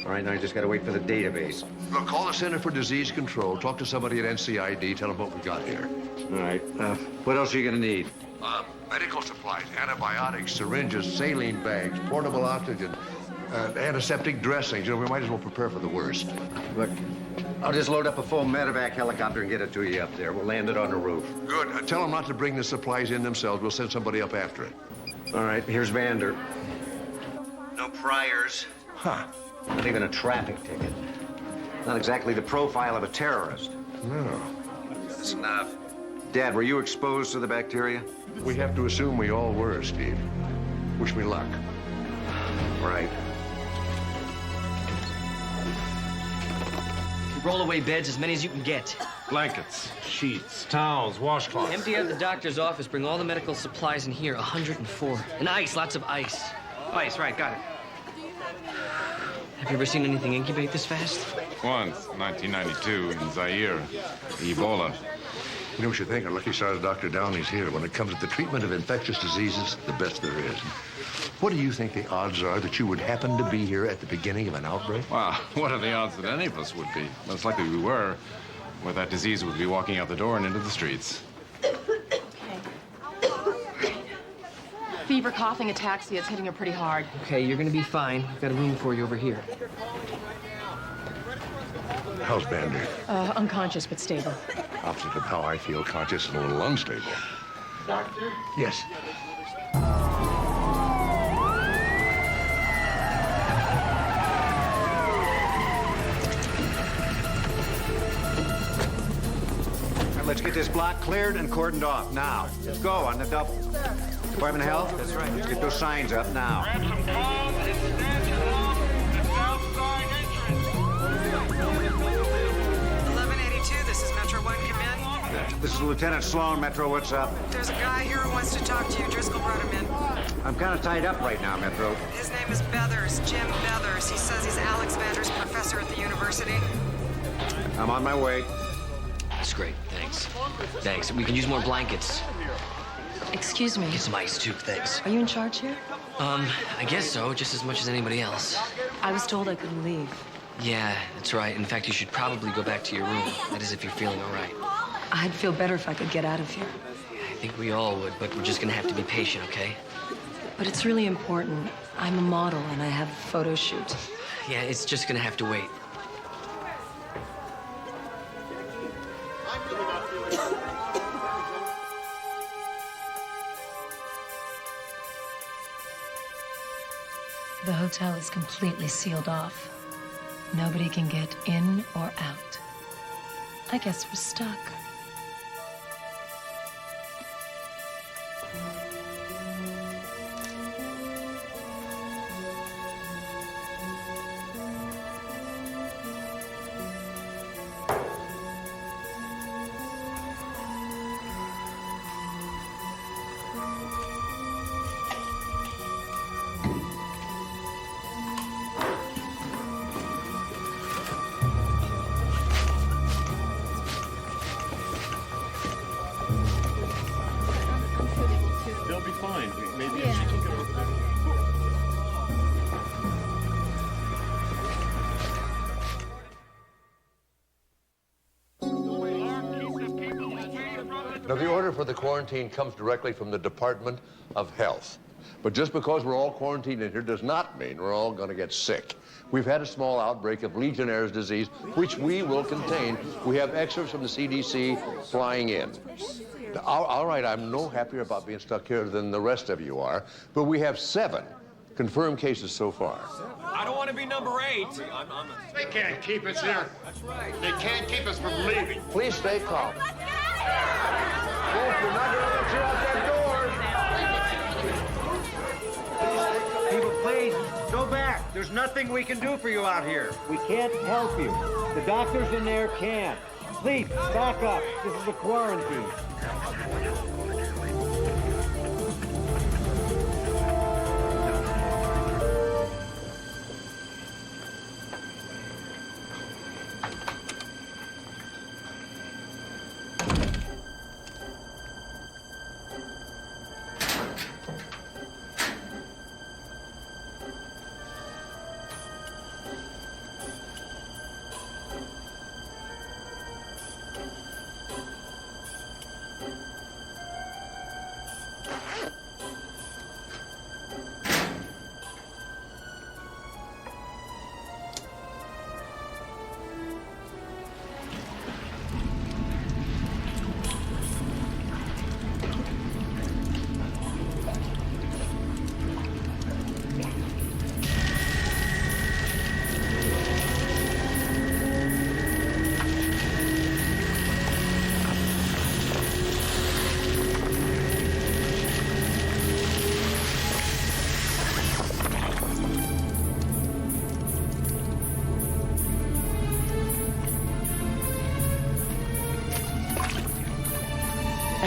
All right, now you just got to wait for the database. Look, call the Center for Disease Control. Talk to somebody at NCID. Tell them what we got here. All right. What else are you going to need? Medical supplies, antibiotics, syringes, saline bags, portable oxygen, antiseptic dressings. You know, we might as well prepare for the worst. Look, I'll just load up a full medevac helicopter and get it to you up there. We'll land it on the roof. Good. Tell them not to bring the supplies in themselves. We'll send somebody up after it. All right, here's Vander. No priors. Huh. Not even a traffic ticket. Not exactly the profile of a terrorist. No. Listen, Dad, were you exposed to the bacteria? We have to assume we all were, Steve. Wish me luck. Right. Roll away beds, as many as you can get. Blankets, sheets, towels, washcloths. Empty out the doctor's office. Bring all the medical supplies in here. 104. And ice, lots of ice. Ice, right, got it. Have you ever seen anything incubate this fast? Once, 1992, in Zaire. Ebola. You know, we should thank our lucky stars Dr. Downey's here. When it comes to the treatment of infectious diseases, the best there is. What do you think the odds are that you would happen to be here at the beginning of an outbreak? Wow, what are the odds that any of us would be? Most likely we were, where that disease would be walking out the door and into the streets. Fever, coughing, ataxia. It's hitting her pretty hard. Okay, you're gonna be fine. We've got a room for you over here. How's Vander? Unconscious but stable. Opposite of how I feel, conscious and a little unstable. Doctor? Yes. Let's get this block cleared and cordoned off now. Let's go on the double. Department of Health? That's right. Let's get those signs up now. 1182, this is Metro 1, come in. This is Lieutenant Sloan, Metro. What's up? There's a guy here who wants to talk to you. Driscoll brought him in. I'm kind of tied up right now, Metro. His name is Beathers, Jim Beathers. He says he's Alex Vander's professor at the university. I'm on my way. That's great, thanks. Thanks. We can use more blankets. Excuse me. Get some ice, too, thanks. Are you in charge here? I guess so, just as much as anybody else. I was told I couldn't leave. Yeah, that's right. In fact, you should probably go back to your room. That is, if you're feeling all right. I'd feel better if I could get out of here. I think we all would, but we're just gonna have to be patient, okay? But it's really important. I'm a model and I have a photo shoot. Yeah, it's just gonna have to wait. The hotel is completely sealed off. Nobody can get in or out. I guess we're stuck. They'll be fine. Maybe Yeah. she can go over there. Now, the order for the quarantine comes directly from the Department of Health. But just because we're all quarantined in here does not mean we're all going to get sick. We've had a small outbreak of Legionnaire's disease, which we will contain. We have experts from the CDC flying in. Now, all right, I'm no happier about being stuck here than the rest of you are, but we have 7 confirmed cases so far. I don't want to be number 8. They can't keep us here. That's right. They can't keep us from leaving. Please stay calm. Wolf, we're not going to let you out that door. People, please, go back. There's nothing we can do for you out here. We can't help you. The doctors in there can't. Please, back up. This is a quarantine.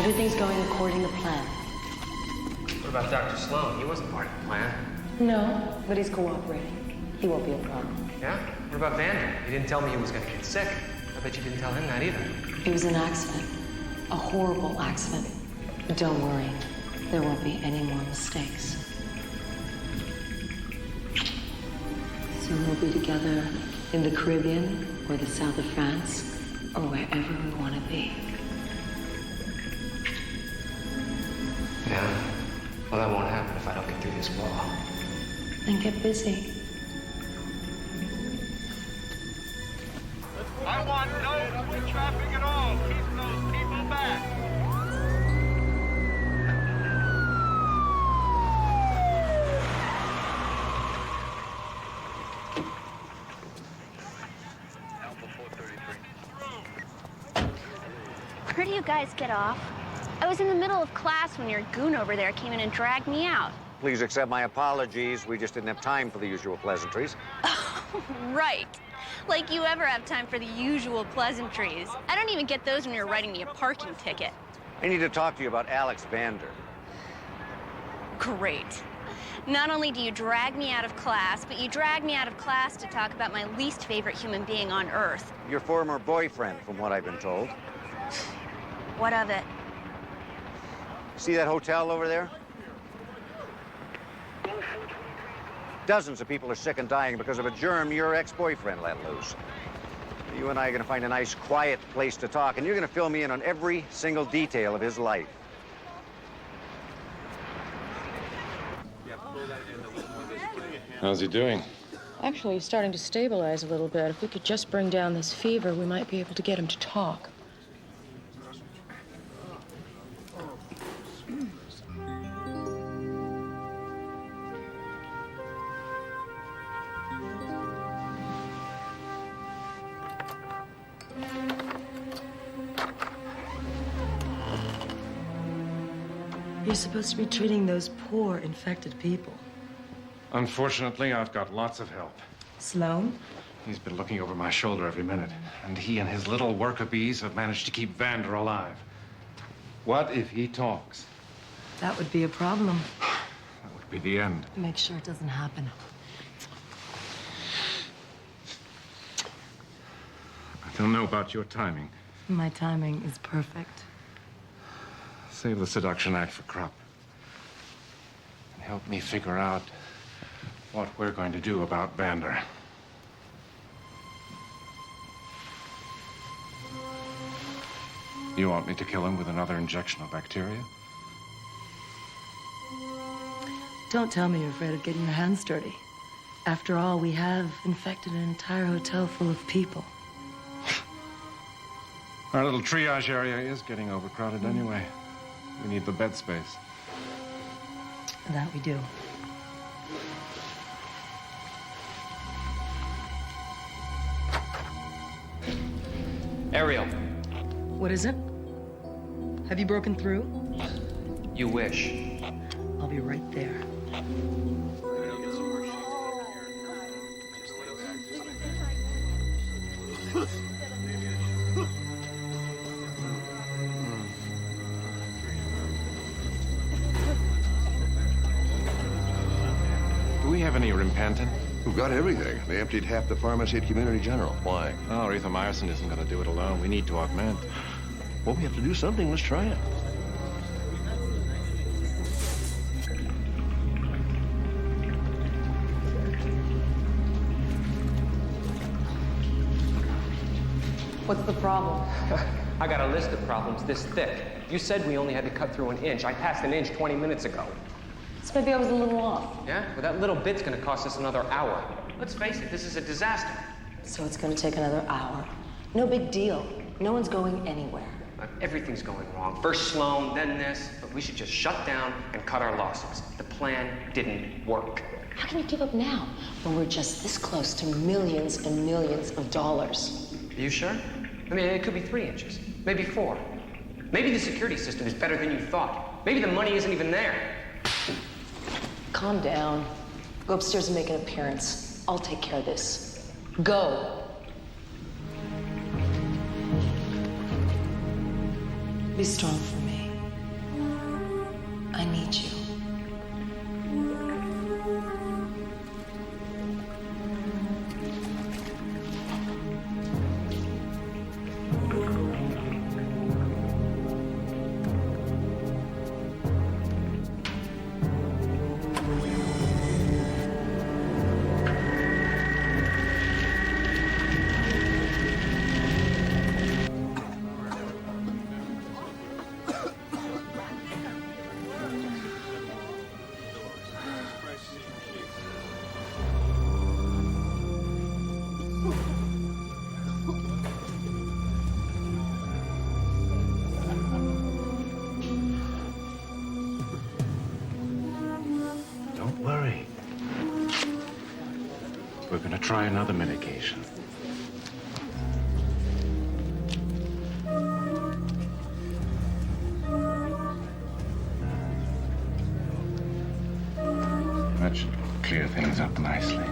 Everything's going according to plan. What about Dr. Sloan? He wasn't part of the plan. No, but he's cooperating. He won't be a problem. Yeah? What about Vander? You didn't tell me he was gonna get sick. I bet you didn't tell him that either. It was an accident. A horrible accident. Don't worry. There won't be any more mistakes. Soon we'll be together in the Caribbean or the south of France or wherever we want to be. Yeah? Well, that won't happen if I don't get through this wall. Then get busy. I want no foot traffic at all. Keep those people back. Where do you guys get off? I was in the middle of class when your goon over there came in and dragged me out. Please accept my apologies. We just didn't have time for the usual pleasantries. Right. Like you ever have time for the usual pleasantries. I don't even get those when you're writing me a parking ticket. I need to talk to you about Alex Vander. Great. Not only do you drag me out of class, but you drag me out of class to talk about my least favorite human being on Earth. Your former boyfriend, from what I've been told. What of it? See that hotel over there? Dozens of people are sick and dying because of a germ your ex-boyfriend let loose. You and I are going to find a nice, quiet place to talk, and you're going to fill me in on every single detail of his life. How's he doing? Actually, he's starting to stabilize a little bit. If we could just bring down this fever, we might be able to get him to talk. You're supposed to be treating those poor, infected people. Unfortunately, I've got lots of help. Sloan? He's been looking over my shoulder every minute, and he and his little worker bees have managed to keep Vander alive. What if he talks? That would be a problem. That would be the end. Make sure it doesn't happen. I don't know about your timing. My timing is perfect. Save the seduction act for Krupp. And help me figure out what we're going to do about Vander. You want me to kill him with another injection of bacteria? Don't tell me you're afraid of getting your hands dirty. After all, we have infected an entire hotel full of people. Our little triage area is getting overcrowded anyway. We need the bed space. That we do. Ariel. What is it? Have you broken through? You wish. I'll be right there. Do we have any Rimpanton? We've got everything. They emptied half the pharmacy at Community General. Why? Oh, erythromycin isn't going to do it alone. We need to augment. Well, we have to do something. Let's try it. What's the problem? I got a list of problems this thick. You said we only had to cut through an inch. I passed an inch 20 minutes ago. So maybe I was a little off. Yeah? Well, that little bit's gonna cost us another hour. Let's face it, this is a disaster. So it's gonna take another hour. No big deal. No one's going anywhere. Everything's going wrong. First Sloan, then this. But we should just shut down and cut our losses. The plan didn't work. How can you give up now when we're just this close to millions and millions of dollars? Are you sure? I mean, it could be 3 inches, maybe 4. Maybe the security system is better than you thought. Maybe the money isn't even there. Calm down. Go upstairs and make an appearance. I'll take care of this. Go. Be strong for me. worry. We're gonna try another medication. That should clear things up nicely.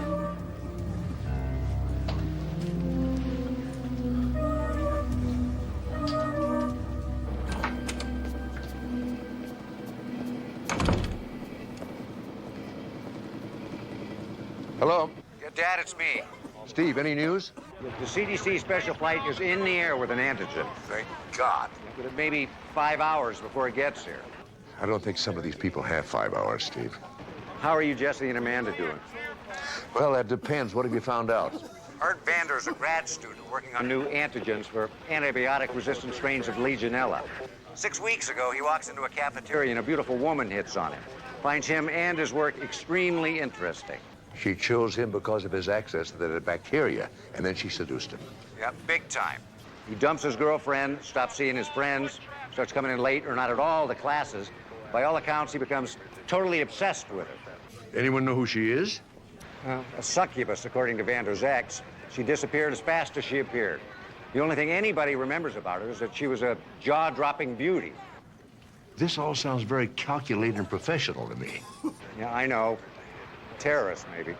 Hello? Yeah, Dad, it's me. Steve, any news? The CDC special flight is in the air with an antigen. Thank God. But it may be 5 hours before it gets here. I don't think some of these people have 5 hours, Steve. How are you, Jesse, and Amanda doing? Well, that depends. What have you found out? Art Vander's a grad student working on new antigens for antibiotic-resistant strains of Legionella. 6 weeks ago, he walks into a cafeteria and a beautiful woman hits on him. Finds him and his work extremely interesting. She chose him because of his access to the bacteria, and then she seduced him. Yeah, big time. He dumps his girlfriend, stops seeing his friends, starts coming in late or not at all to classes. By all accounts, he becomes totally obsessed with her. Anyone know who she is? A succubus, according to Vander's ex. She disappeared as fast as she appeared. The only thing anybody remembers about her is that she was a jaw-dropping beauty. This all sounds very calculated and professional to me. Yeah, I know. Terrorist, maybe.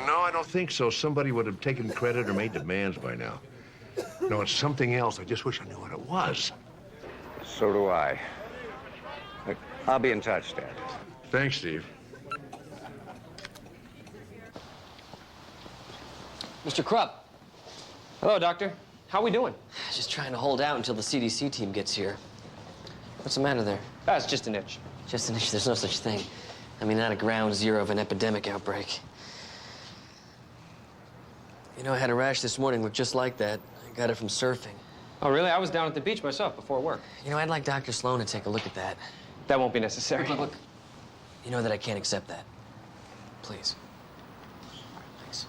No, I don't think so. Somebody would have taken credit or made demands by now. No, it's something else. I just wish I knew what it was. So do I. Look, I'll be in touch, Dad. Thanks, Steve. Mr. Krupp. Hello, Doctor. How we doing? Just trying to hold out until the CDC team gets here. What's the matter there? It's just an itch. Just an itch? There's no such thing. I mean, not at ground zero of an epidemic outbreak. You know, I had a rash this morning, looked just like that. I got it from surfing. Oh, really? I was down at the beach myself before work. You know, I'd like Dr. Sloan to take a look at that. That won't be necessary. Look. You know that I can't accept that. Please. Thanks.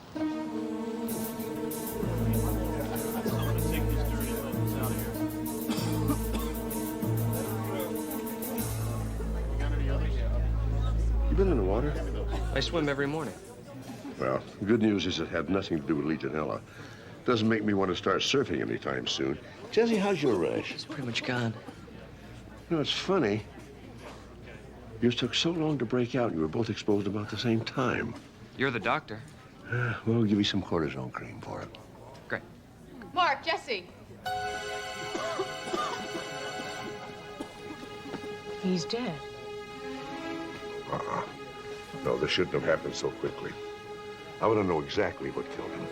You been in the water? I swim every morning. Well, the good news is it had nothing to do with Legionella. Doesn't make me want to start surfing anytime soon. Jesse, how's your rash? It's pretty much gone. You know, it's funny. Yours took so long to break out, and you were both exposed about the same time. You're the doctor. Well, we'll give you some cortisone cream for it. Great. Mark, Jesse. He's dead. No, this shouldn't have happened so quickly. I want to know exactly what killed him.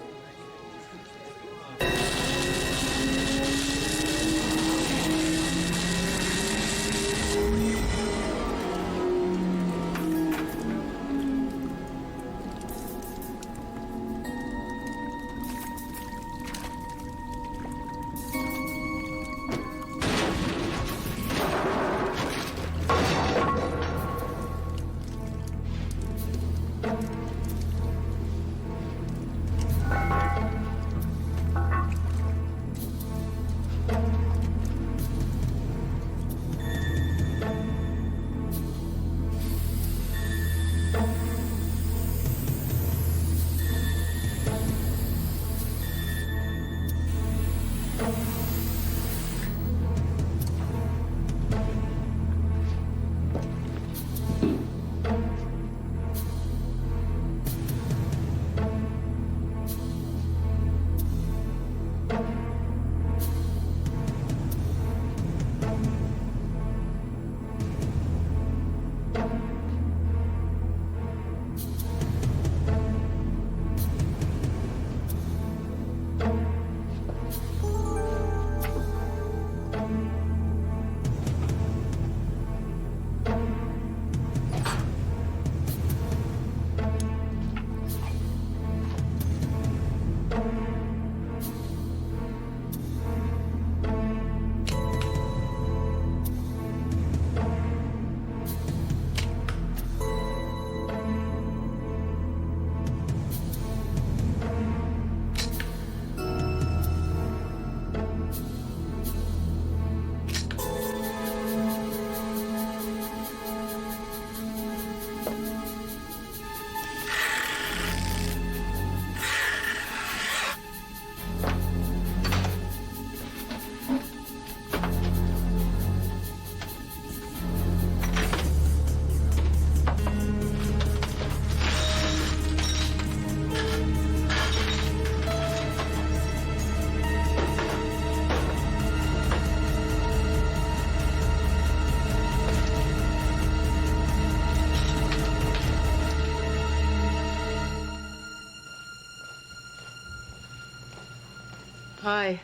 Hi.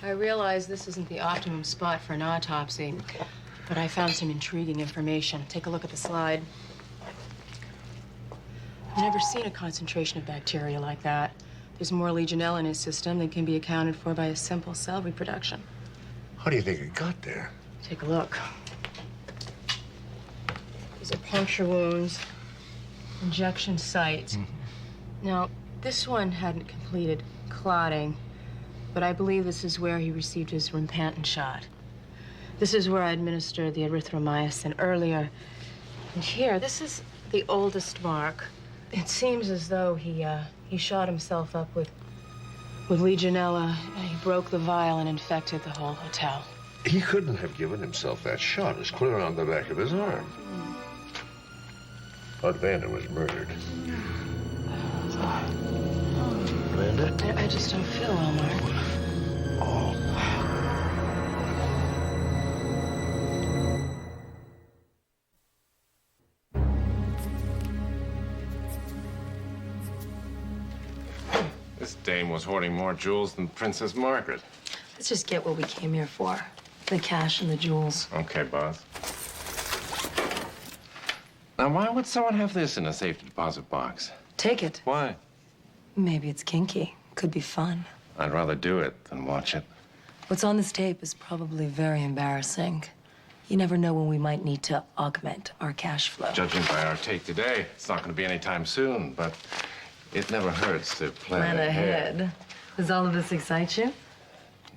I realize this isn't the optimum spot for an autopsy, but I found some intriguing information. Take a look at the slide. I've never seen a concentration of bacteria like that. There's more Legionella in his system than can be accounted for by a simple cell reproduction. How do you think it got there? Take a look. These are puncture wounds, injection sites. Now, this one hadn't completed clotting, but I believe this is where he received his rimphantin shot. This is where I administered the erythromycin earlier. And here, this is the oldest mark. It seems as though he shot himself up with Legionella, and he broke the vial and infected the whole hotel. He couldn't have given himself that shot. It's clear on the back of his arm. Art Vander was murdered. Amanda? I just don't feel well, Mark. Oh. This dame was hoarding more jewels than Princess Margaret. Let's just get what we came here for. The cash and the jewels. Okay, boss. Now, why would someone have this in a safety deposit box? Take it. Why? Maybe it's kinky. Could be fun. I'd rather do it than watch it. What's on this tape is probably very embarrassing. You never know when we might need to augment our cash flow. Judging by our take today, it's not going to be anytime soon, but it never hurts to plan ahead. Does all of this excite you?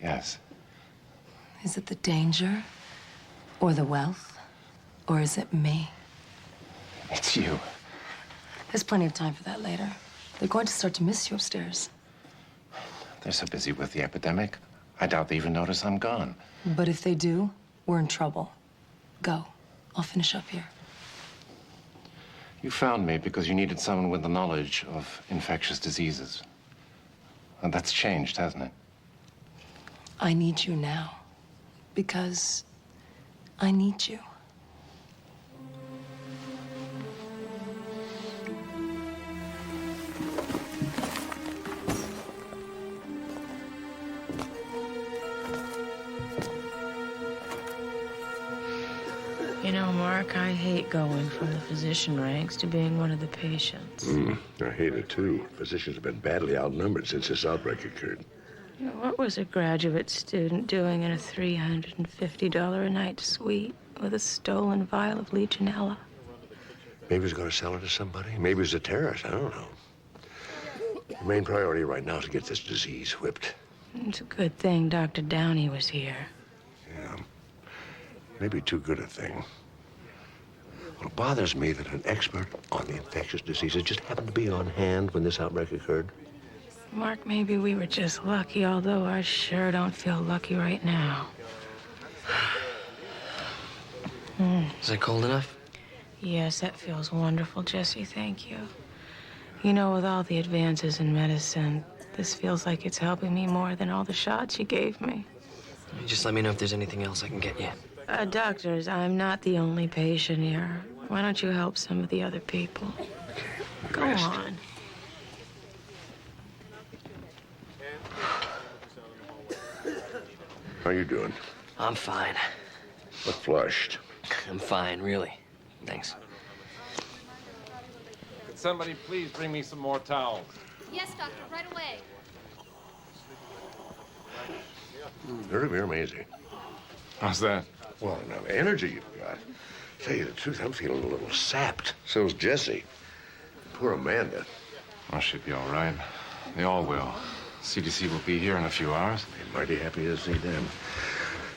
Yes. Is it the danger? Or the wealth? Or is it me? It's you. There's plenty of time for that later. They're going to start to miss you upstairs. They're so busy with the epidemic, I doubt they even notice I'm gone. But if they do, we're in trouble. Go. I'll finish up here. You found me because you needed someone with the knowledge of infectious diseases. And that's changed, hasn't it? I need you now. Because I need you. You know, Mark, I hate going from the physician ranks to being one of the patients. I hate it, too. Physicians have been badly outnumbered since this outbreak occurred. You know, what was a graduate student doing in a $350 a night suite with a stolen vial of Legionella? Maybe he's going to sell it to somebody. Maybe he's a terrorist. I don't know. The main priority right now is to get this disease whipped. It's a good thing Dr. Downey was here. Yeah. Maybe too good a thing. Well, it bothers me that an expert on the infectious diseases just happened to be on hand when this outbreak occurred. Mark, maybe we were just lucky, although I sure don't feel lucky right now. Is it cold enough? Yes, that feels wonderful, Jesse. Thank you. You know, with all the advances in medicine, this feels like it's helping me more than all the shots you gave me. Just let me know if there's anything else I can get you. Doctors, I'm not the only patient here. Why don't you help some of the other people? Go on. How you doing? I'm fine. Look flushed. I'm fine, really. Thanks. Could somebody please bring me some more towels? Yes, doctor, right away. Very amazing. How's that? Well, enough energy you've got. Tell you the truth, I'm feeling a little sapped. So's Jesse. Poor Amanda. Well, she'll be all right. They all will. CDC will be here in a few hours. I'm mighty happy to see them.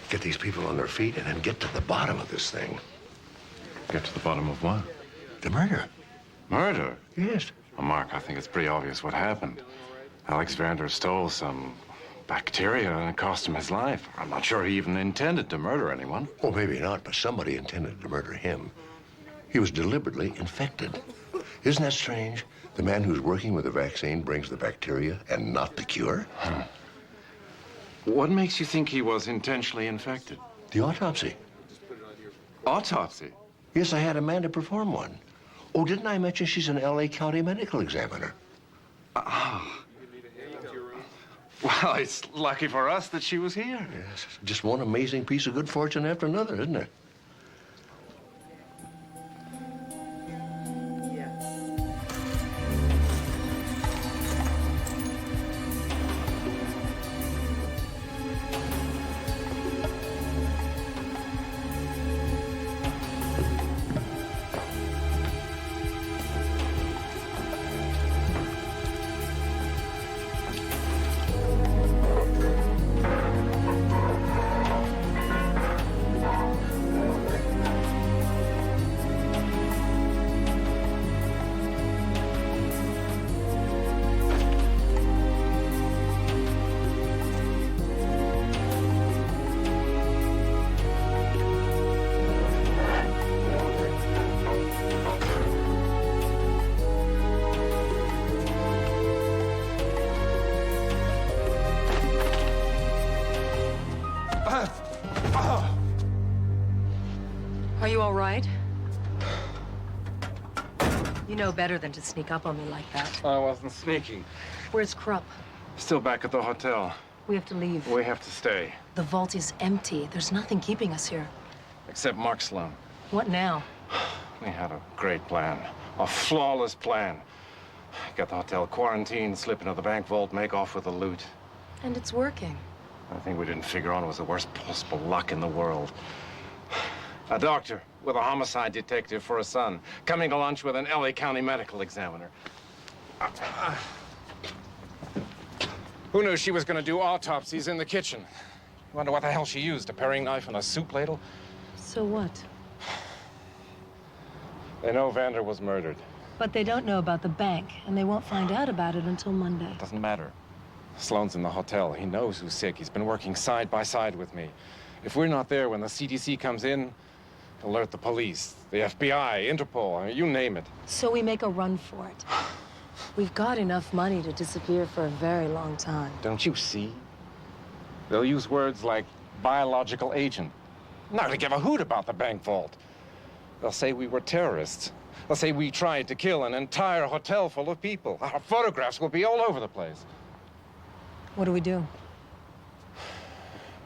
Get these people on their feet and then get to the bottom of this thing. Get to the bottom of what? The murder. Murder? Yes. Well, Mark, I think it's pretty obvious what happened. Alex Vander stole some bacteria and it cost him his life. I'm not sure he even intended to murder anyone. Well, maybe not, but somebody intended to murder him. He was deliberately infected. Isn't that strange? The man who's working with the vaccine brings the bacteria and not the cure? Huh. What makes you think he was intentionally infected? The autopsy. Autopsy? Yes, I had Amanda perform one. Oh, didn't I mention she's an L.A. County medical examiner? Well, it's lucky for us that she was here. Yes, just one amazing piece of good fortune after another, isn't it? Are you all right? You know better than to sneak up on me like that. I wasn't sneaking. Where's Krupp? Still back at the hotel. We have to leave. We have to stay. The vault is empty. There's nothing keeping us here. Except Mark Sloan. What now? We had a great plan. A flawless plan. Get the hotel quarantined, slip into the bank vault, make off with the loot. And it's working. The thing we didn't figure on was the worst possible luck in the world. A doctor with a homicide detective for a son, coming to lunch with an LA County medical examiner. Who knew she was going to do autopsies in the kitchen? Wonder what the hell she used, a paring knife and a soup ladle? So what? They know Vander was murdered. But they don't know about the bank, and they won't find out about it until Monday. Doesn't matter. Sloan's in the hotel. He knows who's sick. He's been working side by side with me. If we're not there when the CDC comes in, alert the police, the FBI, Interpol, I mean, you name it. So we make a run for it. We've got enough money to disappear for a very long time. Don't you see? They'll use words like biological agent. Not to give a hoot about the bank vault. They'll say we were terrorists. They'll say we tried to kill an entire hotel full of people. Our photographs will be all over the place. What do we do?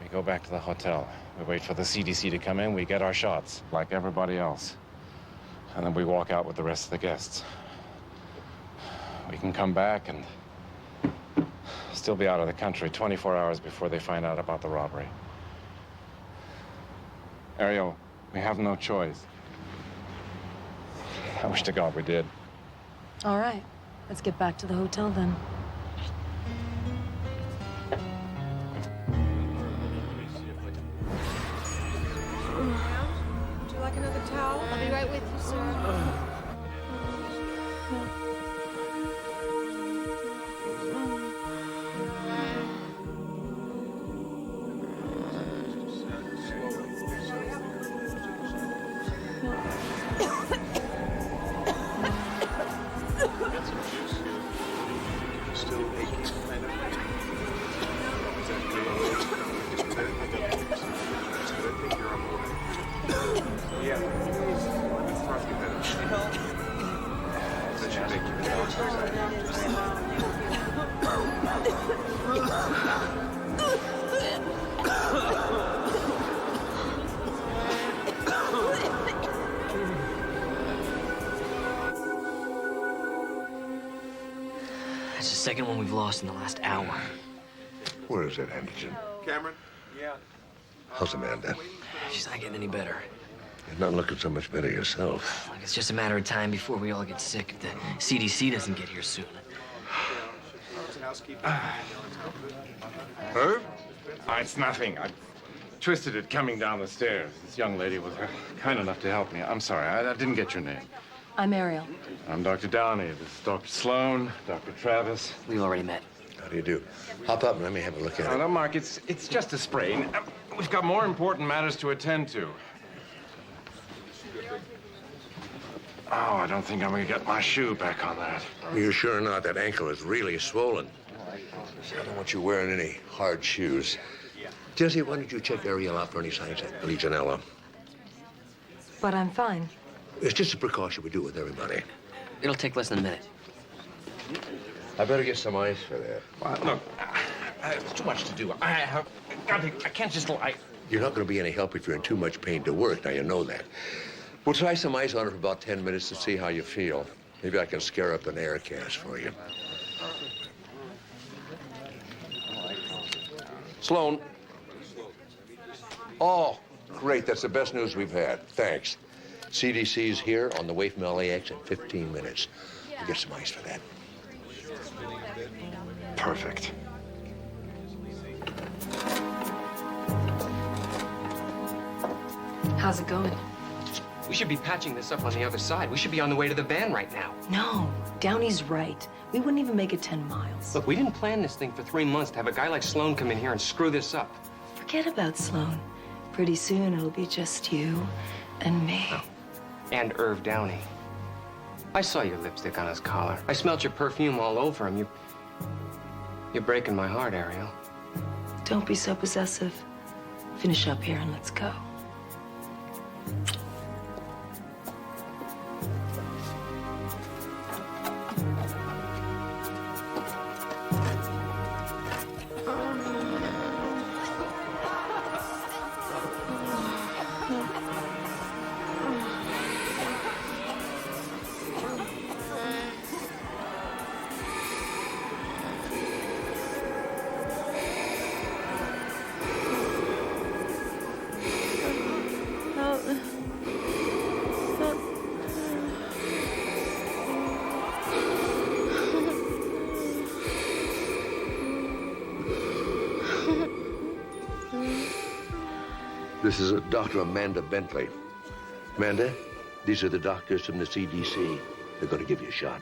We go back to the hotel. We wait for the CDC to come in. We get our shots, like everybody else. And then we walk out with the rest of the guests. We can come back and still be out of the country 24 hours before they find out about the robbery. Ariel, we have no choice. I wish to God we did. All right. Let's get back to the hotel then. Would you like another towel? I'll be right with you, sir. That's the second one we've lost in the last hour. Where is that Anderson? Cameron? Yeah. How's Amanda? She's not getting any better. You're not looking so much better yourself. Like, it's just a matter of time before we all get sick if the CDC doesn't get here soon. Herb? It's nothing. I twisted it coming down the stairs. This young lady was kind enough to help me. I'm sorry, I didn't get your name. I'm Ariel. I'm Dr. Downey. This is Dr. Sloan, Dr. Travis. We already met. How do you do? Hop up and let me have a look at it. No, Mark, it's just a sprain. We've got more important matters to attend to. Oh, I don't think I'm gonna get my shoe back on that. You're sure not? That ankle is really swollen. I don't want you wearing any hard shoes. Jesse, why don't you check Ariel out for any signs of Legionella? But I'm fine. It's just a precaution we do with everybody. It'll take less than a minute. I better get some ice for that. Well, look, It's too much to do. I can't just lie. You're not going to be any help if you're in too much pain to work. Now, you know that. We'll try some ice on it for about 10 minutes to see how you feel. Maybe I can scare up an air cast for you. Sloan. Oh, great. That's the best news we've had. Thanks. CDC's here on the way from LAX in 15 minutes. We'll get some ice for that. Perfect. How's it going? We should be patching this up on the other side. We should be on the way to the van right now. No, Downey's right. We wouldn't even make it 10 miles. Look, we didn't plan this thing for 3 months to have a guy like Sloan come in here and screw this up. Forget about Sloan. Pretty soon it'll be just you and me. Oh. And Irv Downey. I saw your lipstick on his collar. I smelled your perfume all over him. You're breaking my heart, Ariel. Don't be so possessive. Finish up here and let's go. This is Dr. Amanda Bentley. Amanda, these are the doctors from the CDC. They're going to give you a shot.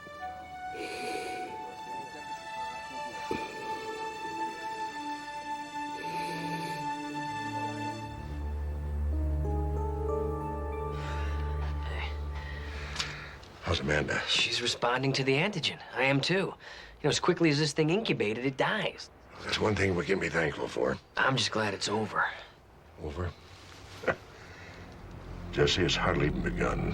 How's Amanda? She's responding to the antigen. I am too. You know, as quickly as this thing incubated, it dies. That's one thing we can be thankful for. I'm just glad it's over. Over? Jesse, it's hardly even begun.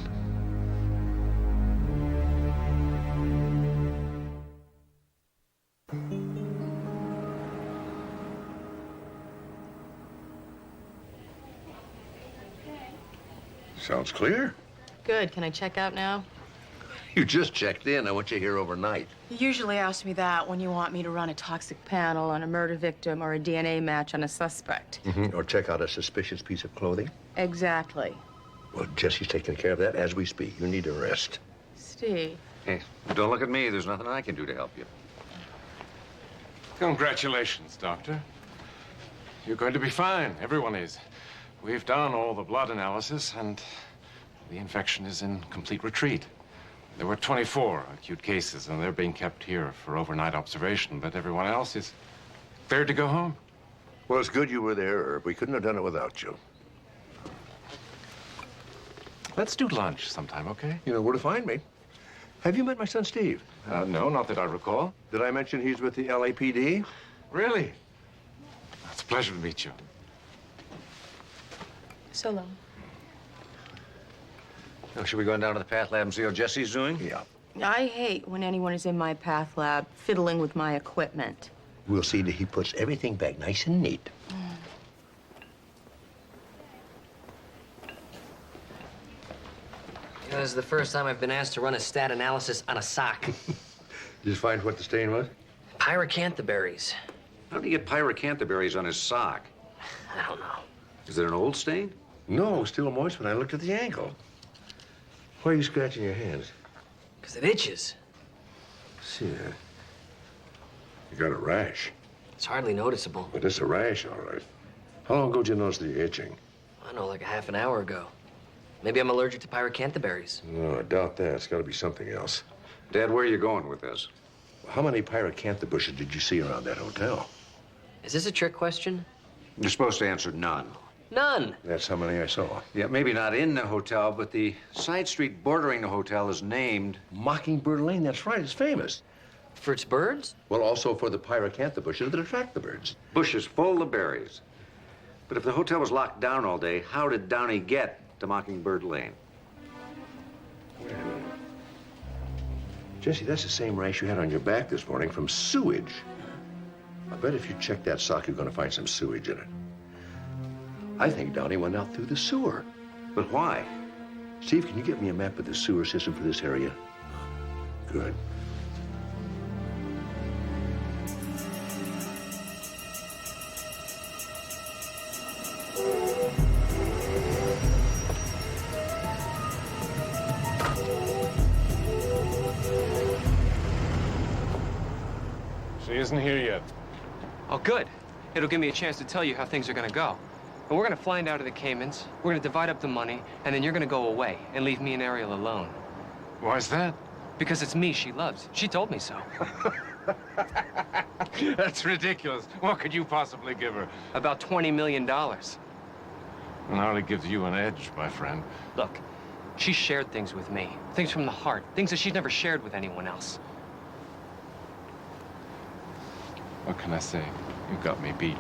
Sounds clear. Good. Can I check out now? You just checked in. I want you here overnight. You usually ask me that when you want me to run a toxic panel on a murder victim or a DNA match on a suspect. Or check out a suspicious piece of clothing. Exactly. Well, Jesse's taking care of that as we speak. You need a rest. Steve. Hey, don't look at me. There's nothing I can do to help you. Congratulations, Doctor. You're going to be fine. Everyone is. We've done all the blood analysis, and the infection is in complete retreat. There were 24 acute cases, and they're being kept here for overnight observation, but everyone else is cleared to go home. Well, it's good you were there, Herb. We couldn't have done it without you. Let's do lunch sometime, okay? You know where to find me. Have you met my son, Steve? No, not that I recall. Did I mention he's with the LAPD? Really? It's a pleasure to meet you. So long. Oh, should we go on down to the Path Lab and see how Jesse's doing? Yeah. I hate when anyone is in my path lab fiddling with my equipment. We'll see that he puts everything back nice and neat. You know, this is the first time I've been asked to run a stat analysis on a sock. Did you find what the stain was? Pyracanthoberries. How did he get pyracanthoberries on his sock? I don't know. Is it an old stain? No, it was still moist when I looked at the ankle. Why are you scratching your hands? Because it itches. See that? You got a rash. It's hardly noticeable. But it's a rash, all right. How long ago did you notice the itching? I don't know, like a half an hour ago. Maybe I'm allergic to pyracanthoberries. No, I doubt that. It's got to be something else. Dad, where are you going with this? How many pyracantha bushes did you see around that hotel? Is this a trick question? You're supposed to answer none. None. That's how many I saw. Yeah, maybe not in the hotel, but the side street bordering the hotel is named Mockingbird Lane. That's right. It's famous. For its birds? Well, also for the pyracantha bushes that attract the birds. bushes full of berries. But if the hotel was locked down all day, how did Downey get to Mockingbird Lane? Wait a minute. Jesse, that's the same rash you had on your back this morning from sewage. I bet if you check that sock, you're gonna find some sewage in it. I think Donnie went out through the sewer. But why? Steve, can you get me a map of the sewer system for this area? Good. She isn't here yet. Oh, good. It'll give me a chance to tell you how things are gonna go. And we're gonna fly down to the Caymans, we're gonna divide up the money, and then you're gonna go away and leave me and Ariel alone. Why's that? Because it's me she loves. She told me so. That's ridiculous. What could you possibly give her? About $20 million. It hardly gives you an edge, my friend. Look, she shared things with me. Things from the heart. Things that she'd never shared with anyone else. What can I say? You got me beat.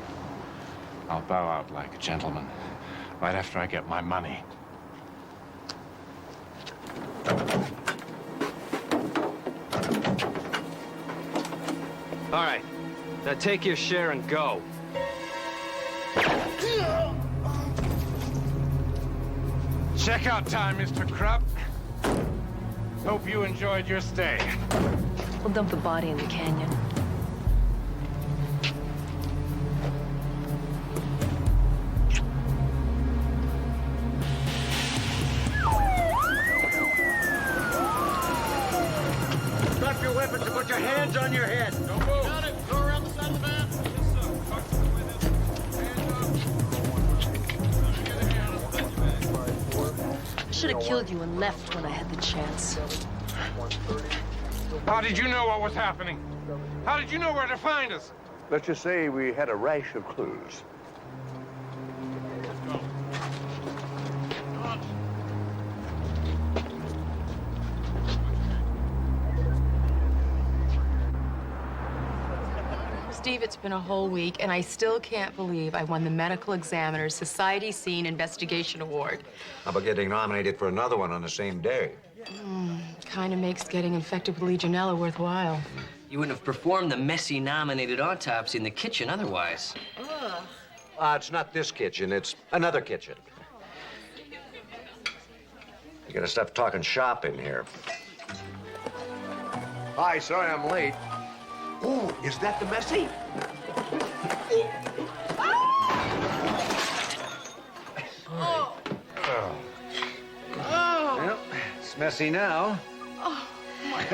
I'll bow out like a gentleman right after I get my money. All right, now take your share and go. Checkout time, Mr. Krupp. Hope you enjoyed your stay. We'll dump the body in the canyon. Drop your weapons and put your hands on your head. Don't move. Got it. Go around the side of the van. I should have killed you and left when I had the chance. How did you know what was happening? How did you know where to find us? Let's just say we had a rash of clues. Steve, it's been a whole week, and I still can't believe I won the Medical Examiner's Society Scene Investigation Award. How about getting nominated for another one on the same day? Kind of makes getting infected with Legionella worthwhile. You wouldn't have performed the messy nominated autopsy in the kitchen otherwise. It's not this kitchen, it's another kitchen. You gotta stop talking shop in here. Hi, sorry I'm late. Oh, is that the messy? Well, it's messy now. Oh, my